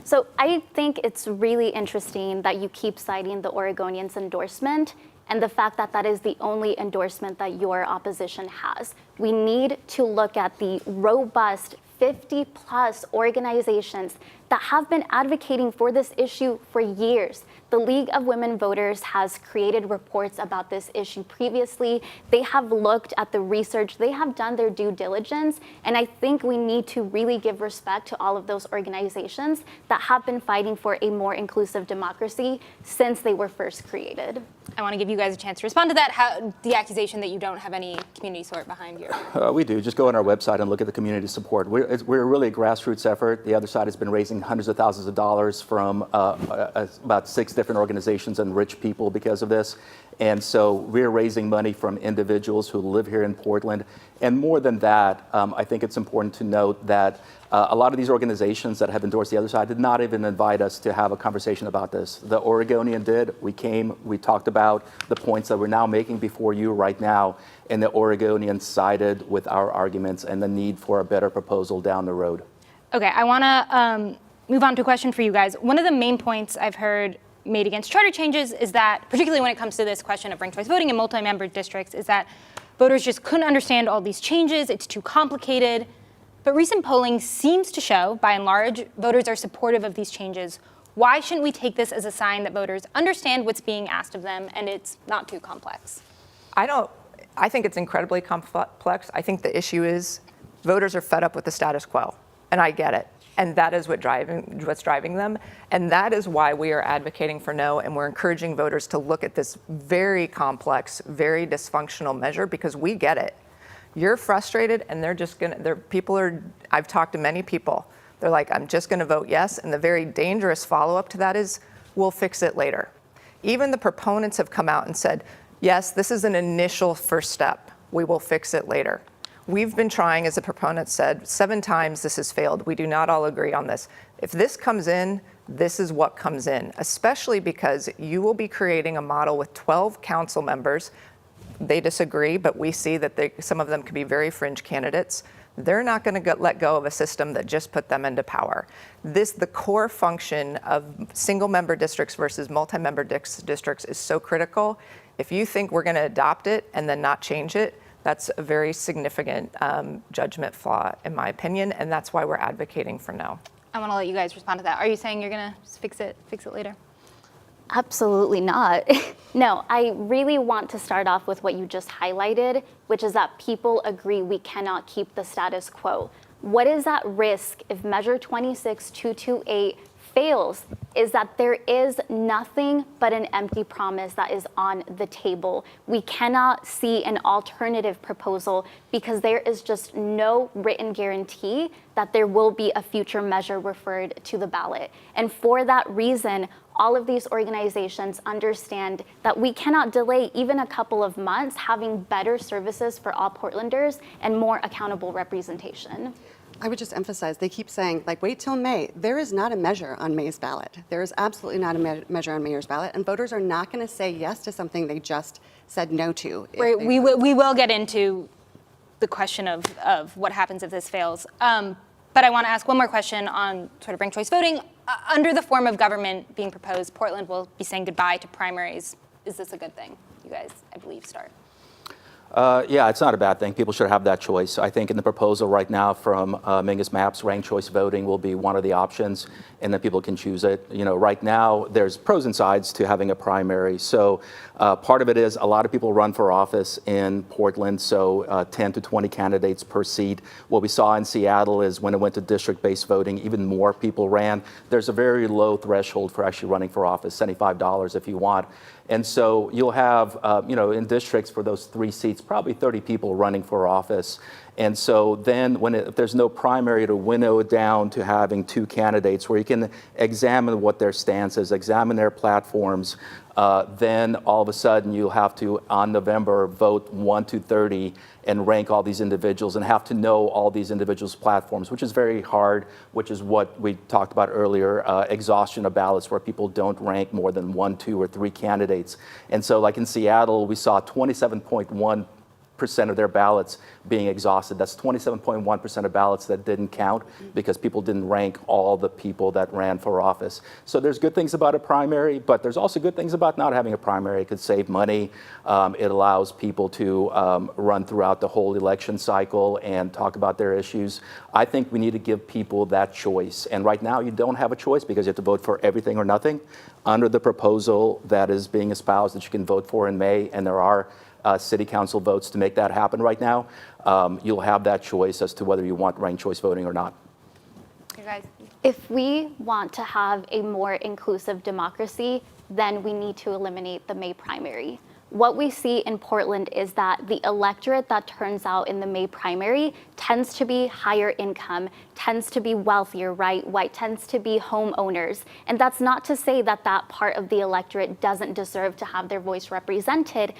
So I think it's really interesting that you keep citing the Oregonian's endorsement and the fact that that is the only endorsement that your opposition has. We need to look at the robust 50+ organizations that have been advocating for this issue for years. The League of Women Voters has created reports about this issue previously. They have looked at the research, they have done their due diligence, and I think we need to really give respect to all of those organizations that have been fighting for a more inclusive democracy since they were first created. I want to give you guys a chance to respond to that, the accusation that you don't have any community support behind you. We do. Just go on our website and look at the community support. We're really a grassroots effort. The other side has been raising hundreds of thousands of dollars from about 6 different organizations and rich people because of this. And so we're raising money from individuals who live here in Portland. And more than that, I think it's important to note that a lot of these organizations that have endorsed the other side did not even invite us to have a conversation about this. The Oregonian did. We came, we talked about the points that we're now making before you right now, and the Oregonian sided with our arguments and the need for a better proposal down the road. Okay, I want to move on to a question for you guys. One of the main points I've heard made against charter changes is that, particularly when it comes to this question of ranked choice voting in multi-member districts, is that voters just couldn't understand all these changes, it's too complicated. But recent polling seems to show, by and large, voters are supportive of these changes. Why shouldn't we take this as a sign that voters understand what's being asked of them and it's not too complex? I think it's incredibly complex. I think the issue is voters are fed up with the status quo, and I get it. And that is what's driving them. And that is why we are advocating for no, and we're encouraging voters to look at this very complex, very dysfunctional measure, because we get it. You're frustrated, and I've talked to many people. They're like, I'm just gonna vote yes, and the very dangerous follow-up to that is, we'll fix it later. Even the proponents have come out and said, yes, this is an initial first step. We will fix it later. We've been trying, as the proponent said, 7 times this has failed. We do not all agree on this. If this comes in, this is what comes in, especially because you will be creating a model with 12 council members. They disagree, but we see that some of them could be very fringe candidates. They're not going to let go of a system that just put them into power. The core function of single-member districts versus multi-member districts is so critical. If you think we're going to adopt it and then not change it, that's a very significant judgment flaw, in my opinion, and that's why we're advocating for no. I want to let you guys respond to that. Are you saying you're going to fix it later? Absolutely not. No, I really want to start off with what you just highlighted, which is that people agree we cannot keep the status quo. What is at risk if Measure 26228 fails is that there is nothing but an empty promise that is on the table. We cannot see an alternative proposal because there is just no written guarantee that there will be a future measure referred to the ballot. And for that reason, all of these organizations understand that we cannot delay even a couple of months having better services for all Portlanders and more accountable representation. I would just emphasize, they keep saying, like, wait till May. There is not a measure on May's ballot. There is absolutely not a measure on Mayor's ballot, and voters are not going to say yes to something they just said no to. Right, we will get into the question of what happens if this fails. But I want to ask one more question on sort of ranked choice voting. Under the form of government being proposed, Portland will be saying goodbye to primaries. Is this a good thing? You guys, I believe, start. Yeah, it's not a bad thing. People should have that choice. I think in the proposal right now from Mingus Maps, ranked choice voting will be one of the options, and then people can choose it. You know, right now there's pros and sides to having a primary. So part of it is a lot of people run for office in Portland, so 10 to 20 candidates per seat. What we saw in Seattle is when it went to district-based voting, even more people ran. There's a very low threshold for actually running for office, $75 if you want. And so you'll have, you know, in districts for those 3 seats, probably 30 people running for office. And so then if there's no primary to winnow it down to having 2 candidates where you can examine what their stance is, examine their platforms, then all of a sudden you'll have to, on November, vote 1 to 30 and rank all these individuals and have to know all these individuals' platforms, which is very hard, which is what we talked about earlier, exhaustion of ballots where people don't rank more than 1, 2, or 3 candidates. And so like in Seattle, we saw 27.1% of their ballots being exhausted. That's 27.1% of ballots that didn't count because people didn't rank all the people that ran for office. So there's good things about a primary, but there's also good things about not having a primary. It could save money. It allows people to run throughout the whole election cycle and talk about their issues. I think we need to give people that choice. And right now you don't have a choice because you have to vote for everything or nothing. Under the proposal that is being espoused that you can vote for in May, and there are city council votes to make that happen right now, you'll have that choice as to whether you want ranked choice voting or not. You guys. If we want to have a more inclusive democracy, then we need to eliminate the May primary. What we see in Portland is that the electorate that turns out in the May primary tends to be higher income, tends to be wealthier, right? White, tends to be homeowners. And that's not to say that that part of the electorate doesn't deserve to have their voice represented,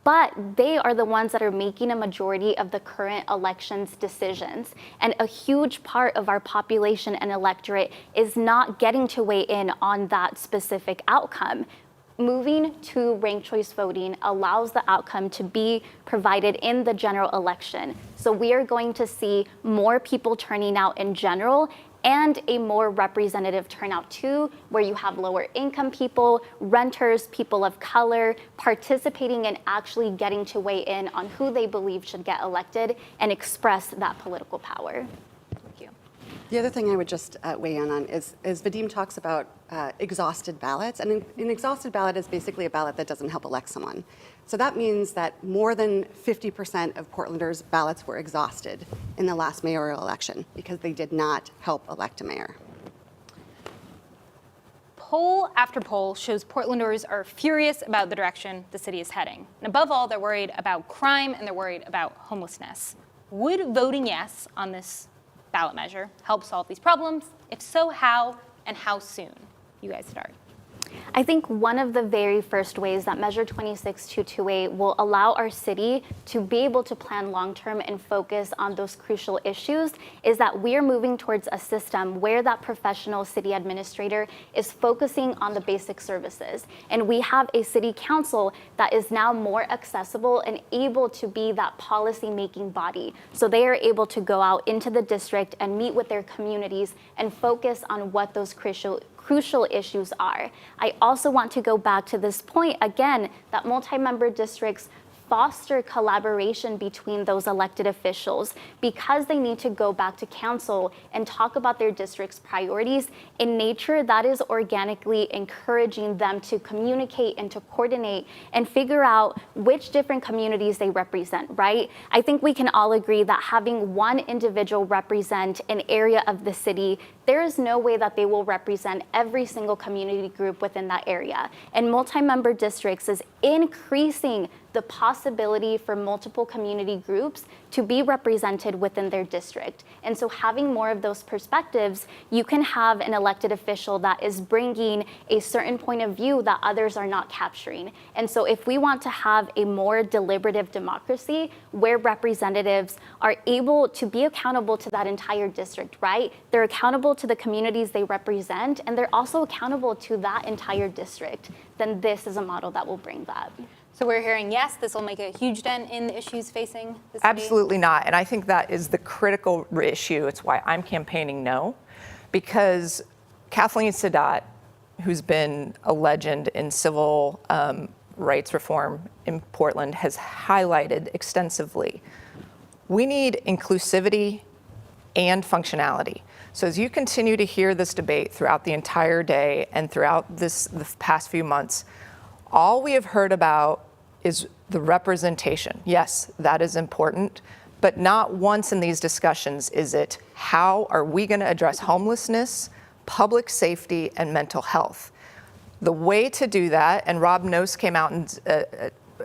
but they are the ones that are making a majority of the current elections decisions. And a huge part of our population and electorate is not getting to weigh in on that specific outcome. Moving to ranked choice voting allows the outcome to be provided in the general election. So we are going to see more people turning out in general and a more representative turnout too, where you have lower income people, renters, people of color, participating and actually getting to weigh in on who they believe should get elected and express that political power. Thank you. The other thing I would just weigh in on is Vadim talks about exhausted ballots. And an exhausted ballot is basically a ballot that doesn't help elect someone. So that means that more than 50% of Portlanders' ballots were exhausted in the last mayoral election because they did not help elect a mayor. Poll after poll shows Portlanders are furious about the direction the city is heading. And above all, they're worried about crime and they're worried about homelessness. Would voting yes on this ballot measure help solve these problems? If so, how and how soon? You guys start. I think one of the very first ways that Measure 26228 will allow our city to be able to plan long-term and focus on those crucial issues is that we are moving towards a system where that professional city administrator is focusing on the basic services. And we have a city council that is now more accessible and able to be that policy-making body. So they are able to go out into the district and meet with their communities and focus on what those crucial issues are. I also want to go back to this point again that multi-member districts foster collaboration between those elected officials because they need to go back to council and talk about their district's priorities. In nature, that is organically encouraging them to communicate and to coordinate and figure out which different communities they represent, right? I think we can all agree that having one individual represent an area of the city, there is no way that they will represent every single community group within that area. And multi-member districts is increasing the possibility for multiple community groups to be represented within their district. And so having more of those perspectives, you can have an elected official that is bringing a certain point of view that others are not capturing. And so if we want to have a more deliberative democracy where representatives are able to be accountable to that entire district, right? They're accountable to the communities they represent, and they're also accountable to that entire district, then this is a model that will bring that. So we're hearing yes, this will make a huge dent in the issues facing the city? Absolutely not. And I think that is the critical issue. It's why I'm campaigning no, because Kathleen Sadat, who's been a legend in civil rights reform in Portland has highlighted extensively. We need inclusivity and functionality. So as you continue to hear this debate throughout the entire day and throughout the past few months, all we have heard about is the representation. Yes, that is important, but not once in these discussions is it, how are we going to address homelessness, public safety, and mental health? The way to do that, and Rob Noce came out and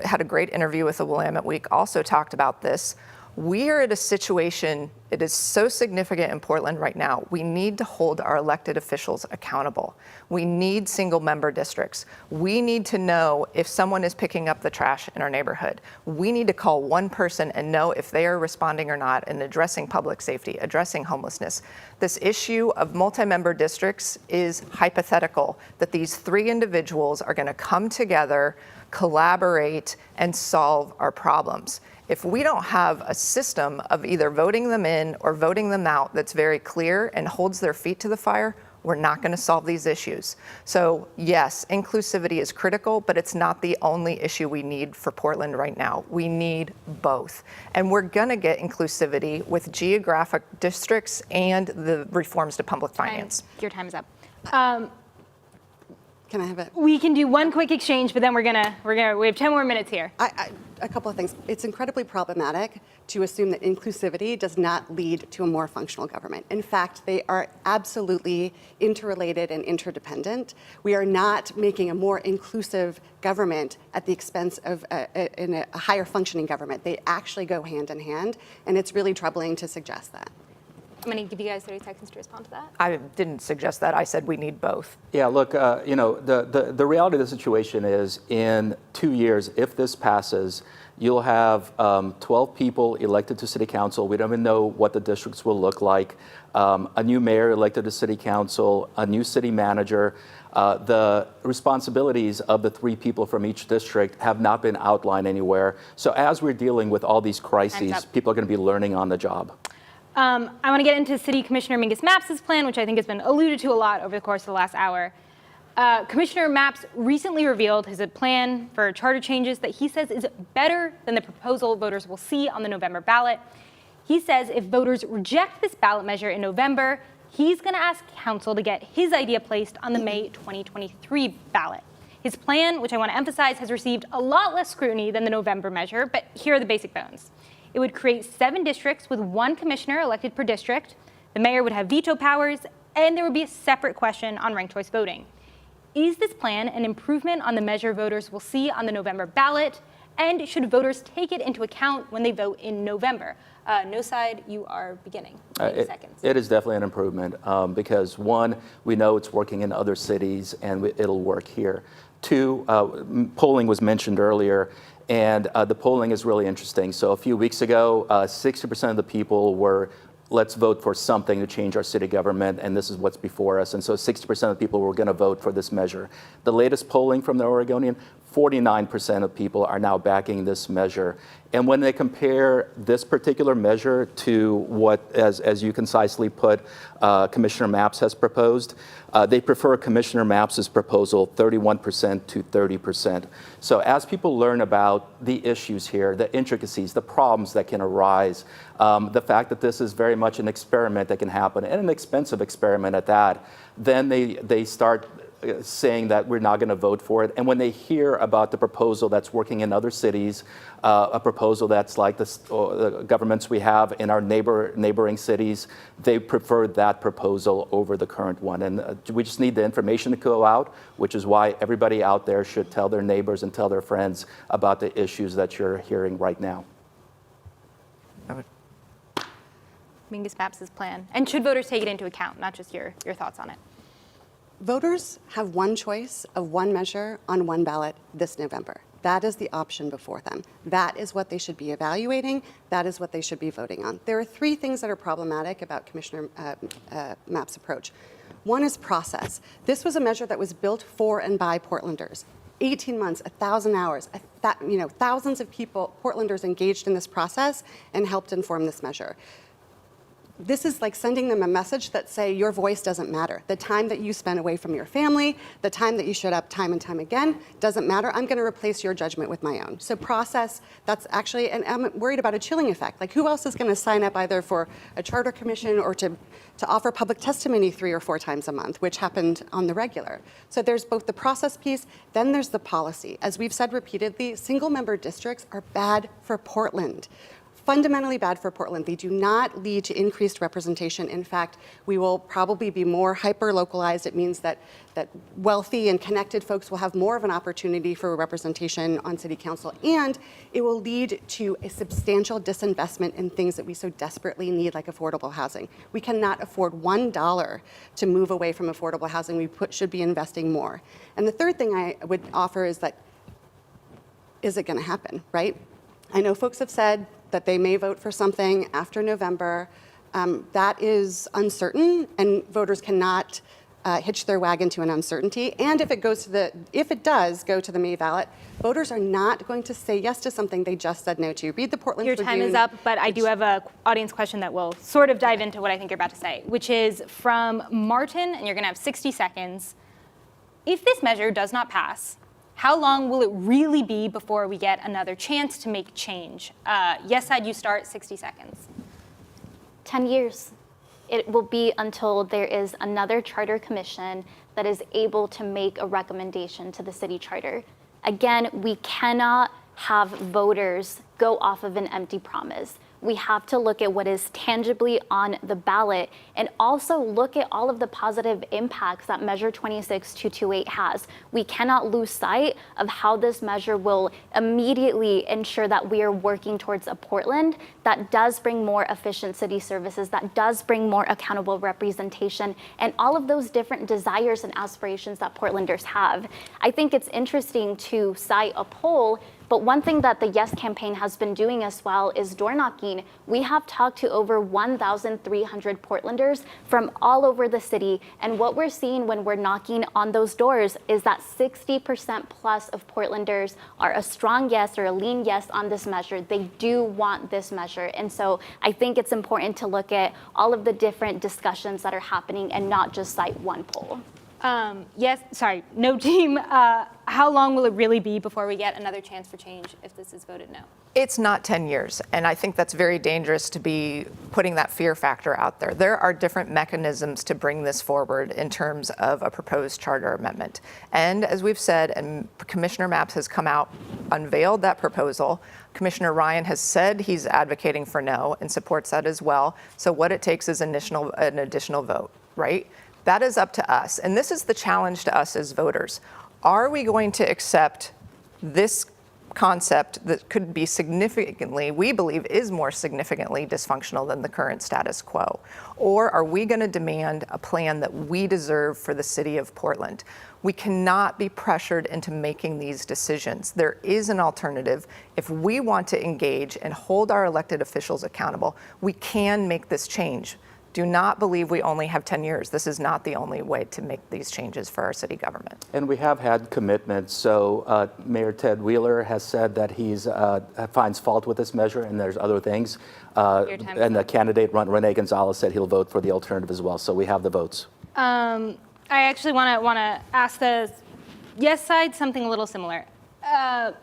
had a great interview with the Willamette Week, also talked about this. We are at a situation, it is so significant in Portland right now, we need to hold our elected officials accountable. We need single member districts. We need to know if someone is picking up the trash in our neighborhood. We need to call one person and know if they are responding or not in addressing public safety, addressing homelessness. This issue of multi-member districts is hypothetical, that these three individuals are going to come together, collaborate, and solve our problems. If we don't have a system of either voting them in or voting them out that's very clear and holds their feet to the fire, we're not going to solve these issues. So yes, inclusivity is critical, but it's not the only issue we need for Portland right now. We need both. And we're going to get inclusivity with geographic districts and the reforms to public finance. Your time is up. Can I have it? We can do one quick exchange, but then we have 10 more minutes here. A couple of things. It's incredibly problematic to assume that inclusivity does not lead to a more functional government. In fact, they are absolutely interrelated and interdependent. We are not making a more inclusive government at the expense of a higher functioning government. They actually go hand in hand, and it's really troubling to suggest that. I'm going to give you guys 30 seconds to respond to that. I didn't suggest that. I said we need both. Yeah, look, the reality of the situation is in 2 years, if this passes, you'll have 12 people elected to city council. We don't even know what the districts will look like. A new mayor elected to city council, a new city manager. The responsibilities of the three people from each district have not been outlined anywhere. So as we're dealing with all these crises, people are going to be learning on the job. I want to get into City Commissioner Mingus Mapps' plan, which I think has been alluded to a lot over the course of the last hour. Commissioner Mapps recently revealed his plan for charter changes that he says is better than the proposal voters will see on the November ballot. He says if voters reject this ballot measure in November, he's going to ask council to get his idea placed on the May 2023 ballot. His plan, which I want to emphasize, has received a lot less scrutiny than the November measure, but here are the basic bones. It would create 7 districts with 1 commissioner elected per district. The mayor would have veto powers, and there would be a separate question on ranked choice voting. Is this plan an improvement on the measure voters will see on the November ballot? And should voters take it into account when they vote in November? No side, you are beginning. 30 seconds. It is definitely an improvement because 1, we know it's working in other cities and it'll work here. 2, polling was mentioned earlier. And the polling is really interesting. So a few weeks ago, 60% of the people were, let's vote for something to change our city government, and this is what's before us. And so 60% of people were going to vote for this measure. The latest polling from the Oregonian, 49% of people are now backing this measure. And when they compare this particular measure to what, as you concisely put, Commissioner Mapps has proposed, they prefer Commissioner Mapps' proposal 31% to 30%. So as people learn about the issues here, the intricacies, the problems that can arise, the fact that this is very much an experiment that can happen, and an expensive experiment at that, then they start saying that we're not going to vote for it. And when they hear about the proposal that's working in other cities, a proposal that's like the governments we have in our neighboring cities, they prefer that proposal over the current one. And we just need the information to go out, which is why everybody out there should tell their neighbors and tell their friends about the issues that you're hearing right now. Mingus Mapps' plan. And should voters take it into account, not just your thoughts on it? Voters have one choice of one measure on one ballot this November. That is the option before them. That is what they should be evaluating. That is what they should be voting on. There are 3 things that are problematic about Commissioner Mapps' approach. One is process. This was a measure that was built for and by Portlanders. 18 months, 1,000 hours, thousands of people, Portlanders, engaged in this process and helped inform this measure. this is like sending them a message that say your voice doesn't matter. The time that you spend away from your family, the time that you showed up time and time again doesn't matter. I'm going to replace your judgment with my own. So process, that's actually, and I'm worried about a chilling effect. Like who else is going to sign up either for a charter commission or to offer public testimony 3 or 4 times a month, which happened on the regular. So there's both the process piece, then there's the policy. As we've said repeatedly, single member districts are bad for Portland. Fundamentally bad for Portland. They do not lead to increased representation. In fact, we will probably be more hyper-localized. It means that wealthy and connected folks will have more of an opportunity for representation on city council, and it will lead to a substantial disinvestment in things that we so desperately need, like affordable housing. We cannot afford $1 to move away from affordable housing. We should be investing more. And the third thing I would offer is that, is it going to happen, right? I know folks have said that they may vote for something after November. That is uncertain, and voters cannot hitch their wagon to an uncertainty. And if it does go to the May ballot, voters are not going to say yes to something they just said no to. Read the Portland Your Tribune. time is up, but I do have an audience question that will sort of dive into what I think you're about to say, which is from Martin, and you're going to have 60 seconds. If this measure does not pass, how long will it really be before we get another chance to make change? Yes side, you start, 60 seconds. 10 years. It will be until there is another charter commission that is able to make a recommendation to the city charter. Again, we cannot have voters go off of an empty promise. We have to look at what is tangibly on the ballot and also look at all of the positive impacts that Measure 26228 has. We cannot lose sight of how this measure will immediately ensure that we are working towards a Portland that does bring more efficient city services, that does bring more accountable representation, and all of those different desires and aspirations that Portlanders have. I think it's interesting to cite a poll, but one thing that the Yes campaign has been doing as well is door knocking. We have talked to over 1,300 Portlanders from all over the city, and what we're seeing when we're knocking on those doors is that 60% plus of Portlanders are a strong yes or a lean yes on this measure. They do want this measure, and so I think it's important to look at all of the different discussions that are happening and not just cite one poll. No team. How long will it really be before we get another chance for change if this is voted no? It's not 10 years, and I think that's very dangerous to be putting that fear factor out there. There are different mechanisms to bring this forward in terms of a proposed charter amendment. And as we've said, and Commissioner Mapps has come out, unveiled that proposal. Commissioner Ryan has said he's advocating for no and supports that as well. So what it takes is an additional vote, right? That is up to us. And this is the challenge to us as voters. Are we going to accept this concept that could be significantly, we believe is more significantly dysfunctional than the current status quo? Or are we going to demand a plan that we deserve for the city of Portland? We cannot be pressured into making these decisions. There is an alternative. If we want to engage and hold our elected officials accountable, we can make this change. Do not believe we only have 10 years. This is not the only way to make these changes for our city government. And we have had commitments. So Mayor Ted Wheeler has said that he's finds fault with this measure, and there's other things. And the candidate, Rene Gonzalez, said he'll vote for the alternative as well. So we have the votes. I actually want to ask the yes side something a little similar.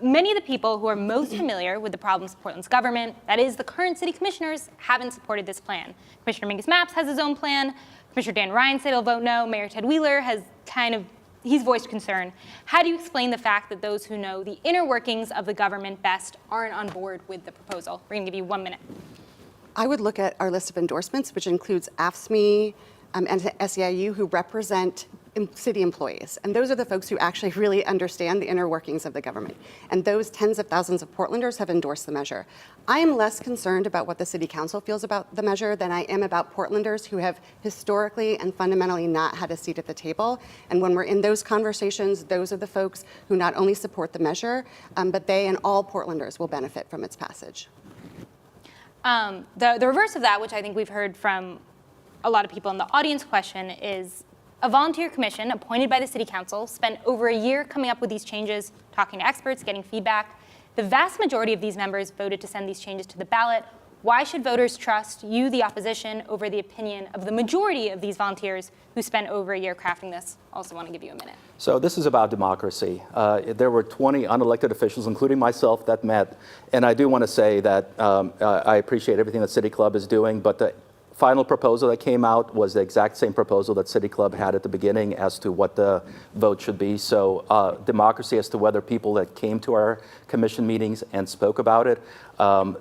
Many of the people who are most familiar with the problems of Portland's government, that is the current city commissioners, haven't supported this plan. Commissioner Mingus Mapps has his own plan. Commissioner Dan Ryan said he'll vote no. Mayor Ted Wheeler has he's voiced concern. How do you explain the fact that those who know the inner workings of the government best aren't on board with the proposal? We're going to give you 1 minute. I would look at our list of endorsements, which includes AFSCME and SEIU, who represent city employees. And those are the folks who actually really understand the inner workings of the government. And those tens of thousands of Portlanders have endorsed the measure. I am less concerned about what the city council feels about the measure than I am about Portlanders who have historically and fundamentally not had a seat at the table. And when we're in those conversations, those are the folks who not only support the measure, but they and all Portlanders will benefit from its passage. The reverse of that, which I think we've heard from a lot of people in the audience question, is a volunteer commission appointed by the city council spent over a year coming up with these changes, talking to experts, getting feedback. The vast majority of these members voted to send these changes to the ballot. Why should voters trust you, the opposition, over the opinion of the majority of these volunteers who spent over a year crafting this? Also want to give you a minute. So this is about democracy. There were 20 unelected officials, including myself, that met. And I do want to say that I appreciate everything that City Club is doing, but the final proposal that came out was the exact same proposal that City Club had at the beginning as to what the vote should be. So democracy as to whether people that came to our commission meetings and spoke about it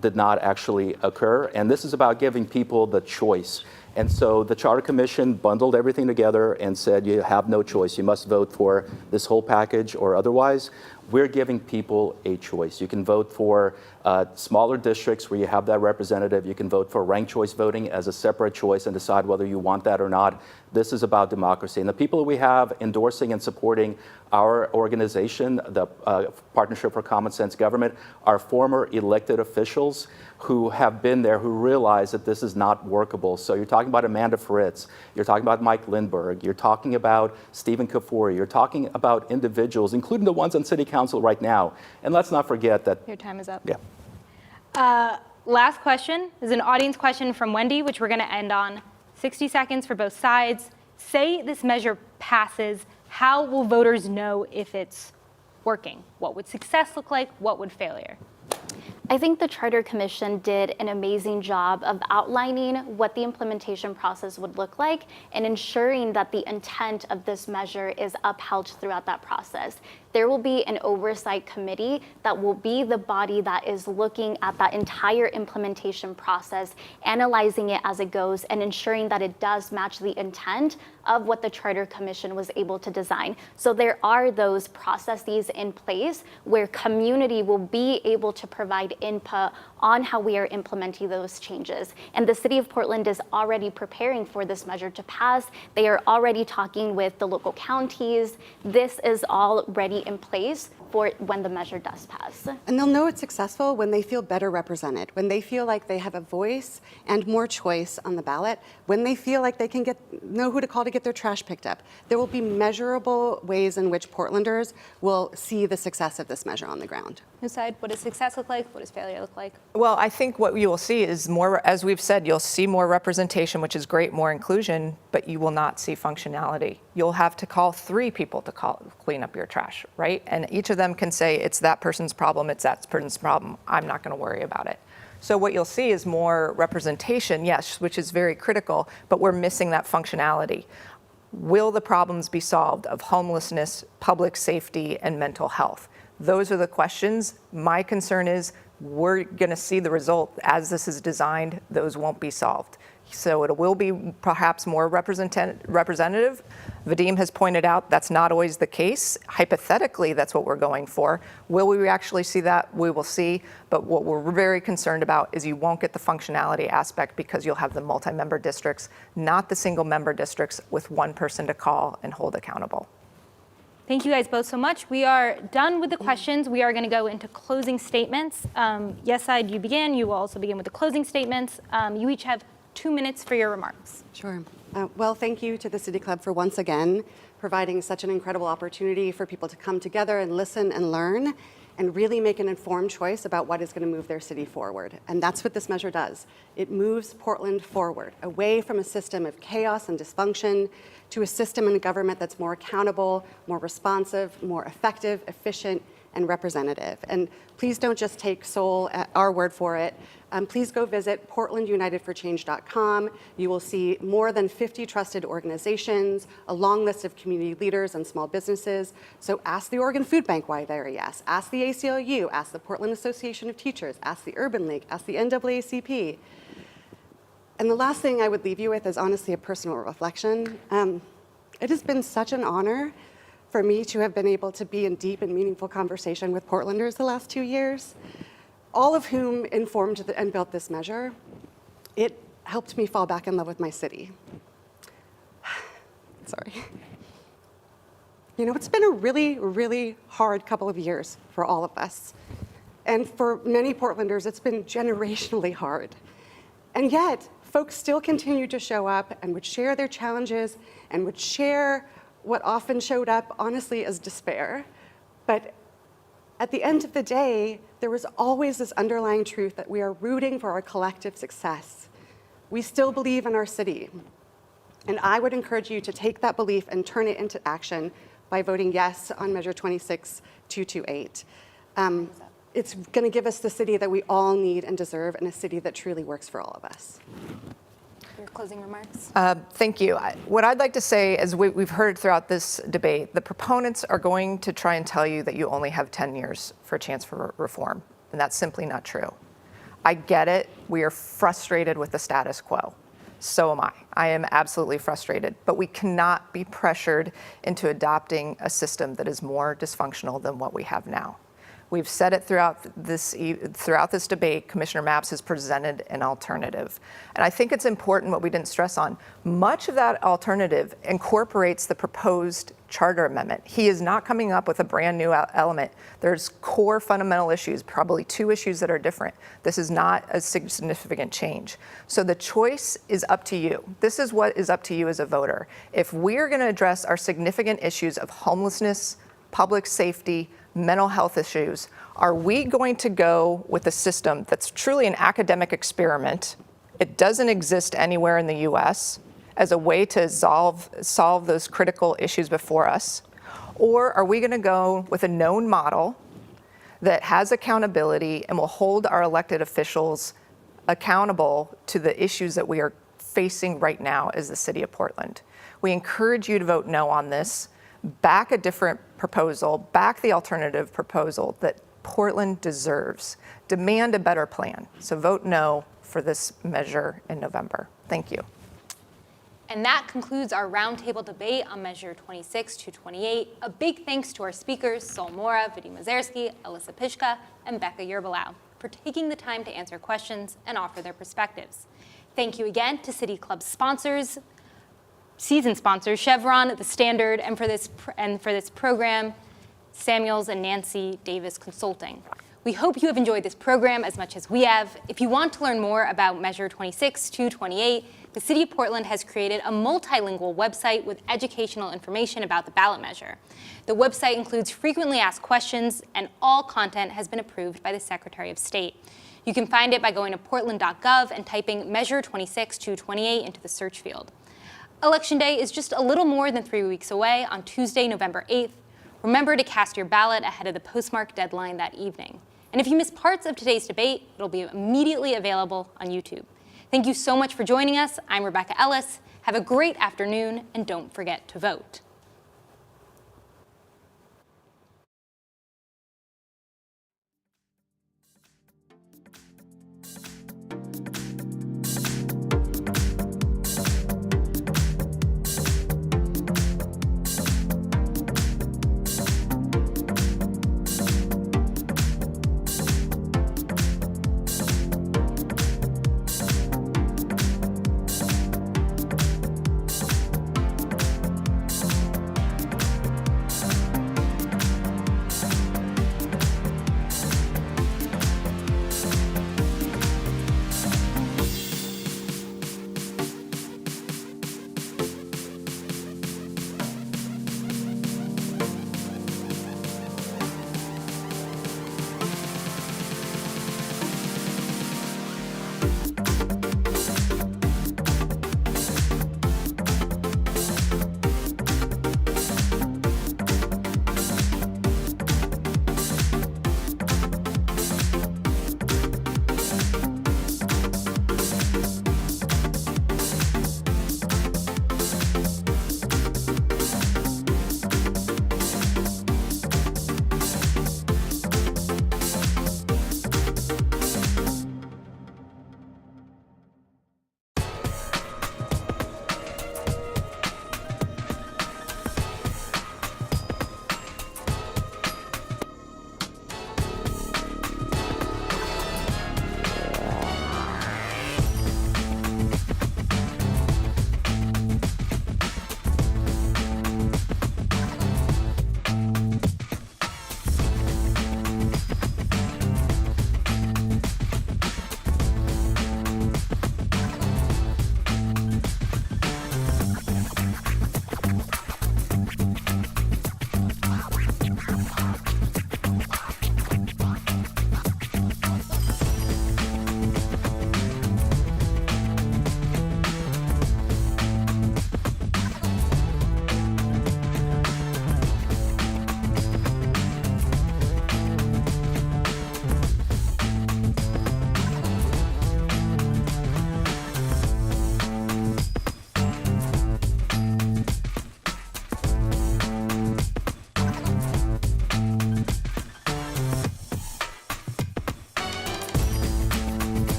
did not actually occur. And this is about giving people the choice. And so the Charter Commission bundled everything together and said, you have no choice. You must vote for this whole package or otherwise. We're giving people a choice. You can vote for smaller districts where you have that representative. You can vote for ranked choice voting as a separate choice and decide whether you want that or not. This is about democracy. And the people that we have endorsing and supporting our organization, the Partnership for Common Sense Government, are former elected officials who have been there, who realize that this is not workable. So you're talking about Amanda Fritz, you're talking about Mike Lindbergh, you're talking about Stephen Kafoury, you're talking about individuals, including the ones on City Council right now. And let's not forget that— Your time is up. Yeah. Last question is an audience question from Wendy, which we're going to end on. 60 seconds for both sides. Say this measure passes. How will voters know if it's working? What would success look like? What would failure? I think the Charter Commission did an amazing job of outlining what the implementation process would look like and ensuring that the intent of this measure is upheld throughout that process. There will be an oversight committee that will be the body that is looking at that entire implementation process, analyzing it as it goes, and ensuring that it does match the intent of what the Charter Commission was able to design. So there are those processes in place where community will be able to provide input on how we are implementing those changes. And the City of Portland is already preparing for this measure to pass. They are already talking with the local counties. This is already in place for when the measure does pass. And they'll know it's successful when they feel better represented, when they feel like they have a voice and more choice on the ballot, when they feel like they can know who to call to get their trash picked up. There will be measurable ways in which Portlanders will see the success of this measure on the ground. Whose side? What does success look like? What does failure look like? Well, I think what you will see is more, as we've said, you'll see more representation, which is great, more inclusion, but you will not see functionality. You'll have to call 3 people to clean up your trash, right? And each of them can say, it's that person's problem, it's that person's problem, I'm not going to worry about it. So what you'll see is more representation, yes, which is very critical, but we're missing that functionality. Will the problems be solved of homelessness, public safety, and mental health? Those are the questions. My concern is we're going to see the result as this is designed, those won't be solved. So it will be perhaps more representative. Vadim has pointed out that's not always the case. Hypothetically, that's what we're going for. Will we actually see that? We will see. But what we're very concerned about is you won't get the functionality aspect because you'll have the multi-member districts, not the single-member districts with one person to call and hold accountable. Thank you guys both so much. We are done with the questions. We are going to go into closing statements. Yes side, you begin. You will also begin with the closing statements. You each have 2 minutes for your remarks. Sure. Well, thank you to the City Club for once again providing such an incredible opportunity for people to come together and listen and learn and really make an informed choice about what is going to move their city forward. And that's what this measure does. It moves Portland forward, away from a system of chaos and dysfunction to a system and a government that's more accountable, more responsive, more effective, efficient, and representative. And please don't just take our word for it. Please go visit portlandunitedforchange.com. You will see more than 50 trusted organizations, a long list of community leaders and small businesses. So ask the Oregon Food Bank why they're a yes. Ask the ACLU, ask the Portland Association of Teachers, ask the Urban League, ask the NAACP. And the last thing I would leave you with is honestly a personal reflection. It has been such an honor for me to have been able to be in deep and meaningful conversation with Portlanders the last 2 years, all of whom informed and built this measure. It helped me fall back in love with my city. Sorry. You know, it's been a really, really hard couple of years for all of us. And for many Portlanders, it's been generationally hard. And yet, folks still continue to show up and would share their challenges and would share what often showed up, honestly, as despair. But At the end of the day, there was always this underlying truth that we are rooting for our collective success. We still believe in our city. And I would encourage you to take that belief and turn it into action by voting yes on Measure 26228. It's going to give us the city that we all need and deserve, and a city that truly works for all of us. Your closing remarks? Thank you. What I'd like to say, as we've heard throughout this debate, the proponents are going to try and tell you that you only have 10 years for a chance for reform, and that's simply not true. I get it. We are frustrated with the status quo. So am I. I am absolutely frustrated, but we cannot be pressured into adopting a system that is more dysfunctional than what we have now. We've said it throughout this debate. Commissioner Mapps has presented an alternative. And I think it's important what we didn't stress on. Much of that alternative incorporates the proposed charter amendment. He is not coming up with a brand new element. There's core fundamental issues, probably 2 issues that are different. This is not a significant change. So the choice is up to you. This is what is up to you as a voter. If we're going to address our significant issues of homelessness, public safety, mental health issues, are we going to go with a system that's truly an academic experiment? It doesn't exist anywhere in the US as a way to solve those critical issues before us. Or are we going to go with a known model that has accountability and will hold our elected officials accountable to the issues that we are facing right now as the city of Portland? We encourage you to vote no on this. Back a different proposal, back the alternative proposal that Portland deserves. Demand a better plan. So vote no for this measure in November. Thank you. And that concludes our roundtable debate on Measure 26228. A big thanks to our speakers, Sol Mora, Vadim Mozyrsky, Alisa Pyszka, and Becca Uherbelau, for taking the time to answer questions and offer their perspectives. Thank you again to City Club sponsors, season sponsors, Chevron, The Standard, and for this program, Samuels and Nancy Davis Consulting. We hope you have enjoyed this program as much as we have. If you want to learn more about Measure 26228, the City of Portland has created a multilingual website with educational information about the ballot measure. The website includes frequently asked questions, and all content has been approved by the Secretary of State. You can find it by going to portland.gov and typing Measure 26228 into the search field. Election Day is just a little more than 3 weeks away on Tuesday, November 8th. Remember to cast your ballot ahead of the postmark deadline that evening. And if you miss parts of today's debate, it'll be immediately available on YouTube. Thank you so much for joining us. I'm Rebecca Ellis. Have a great afternoon, and don't forget to vote.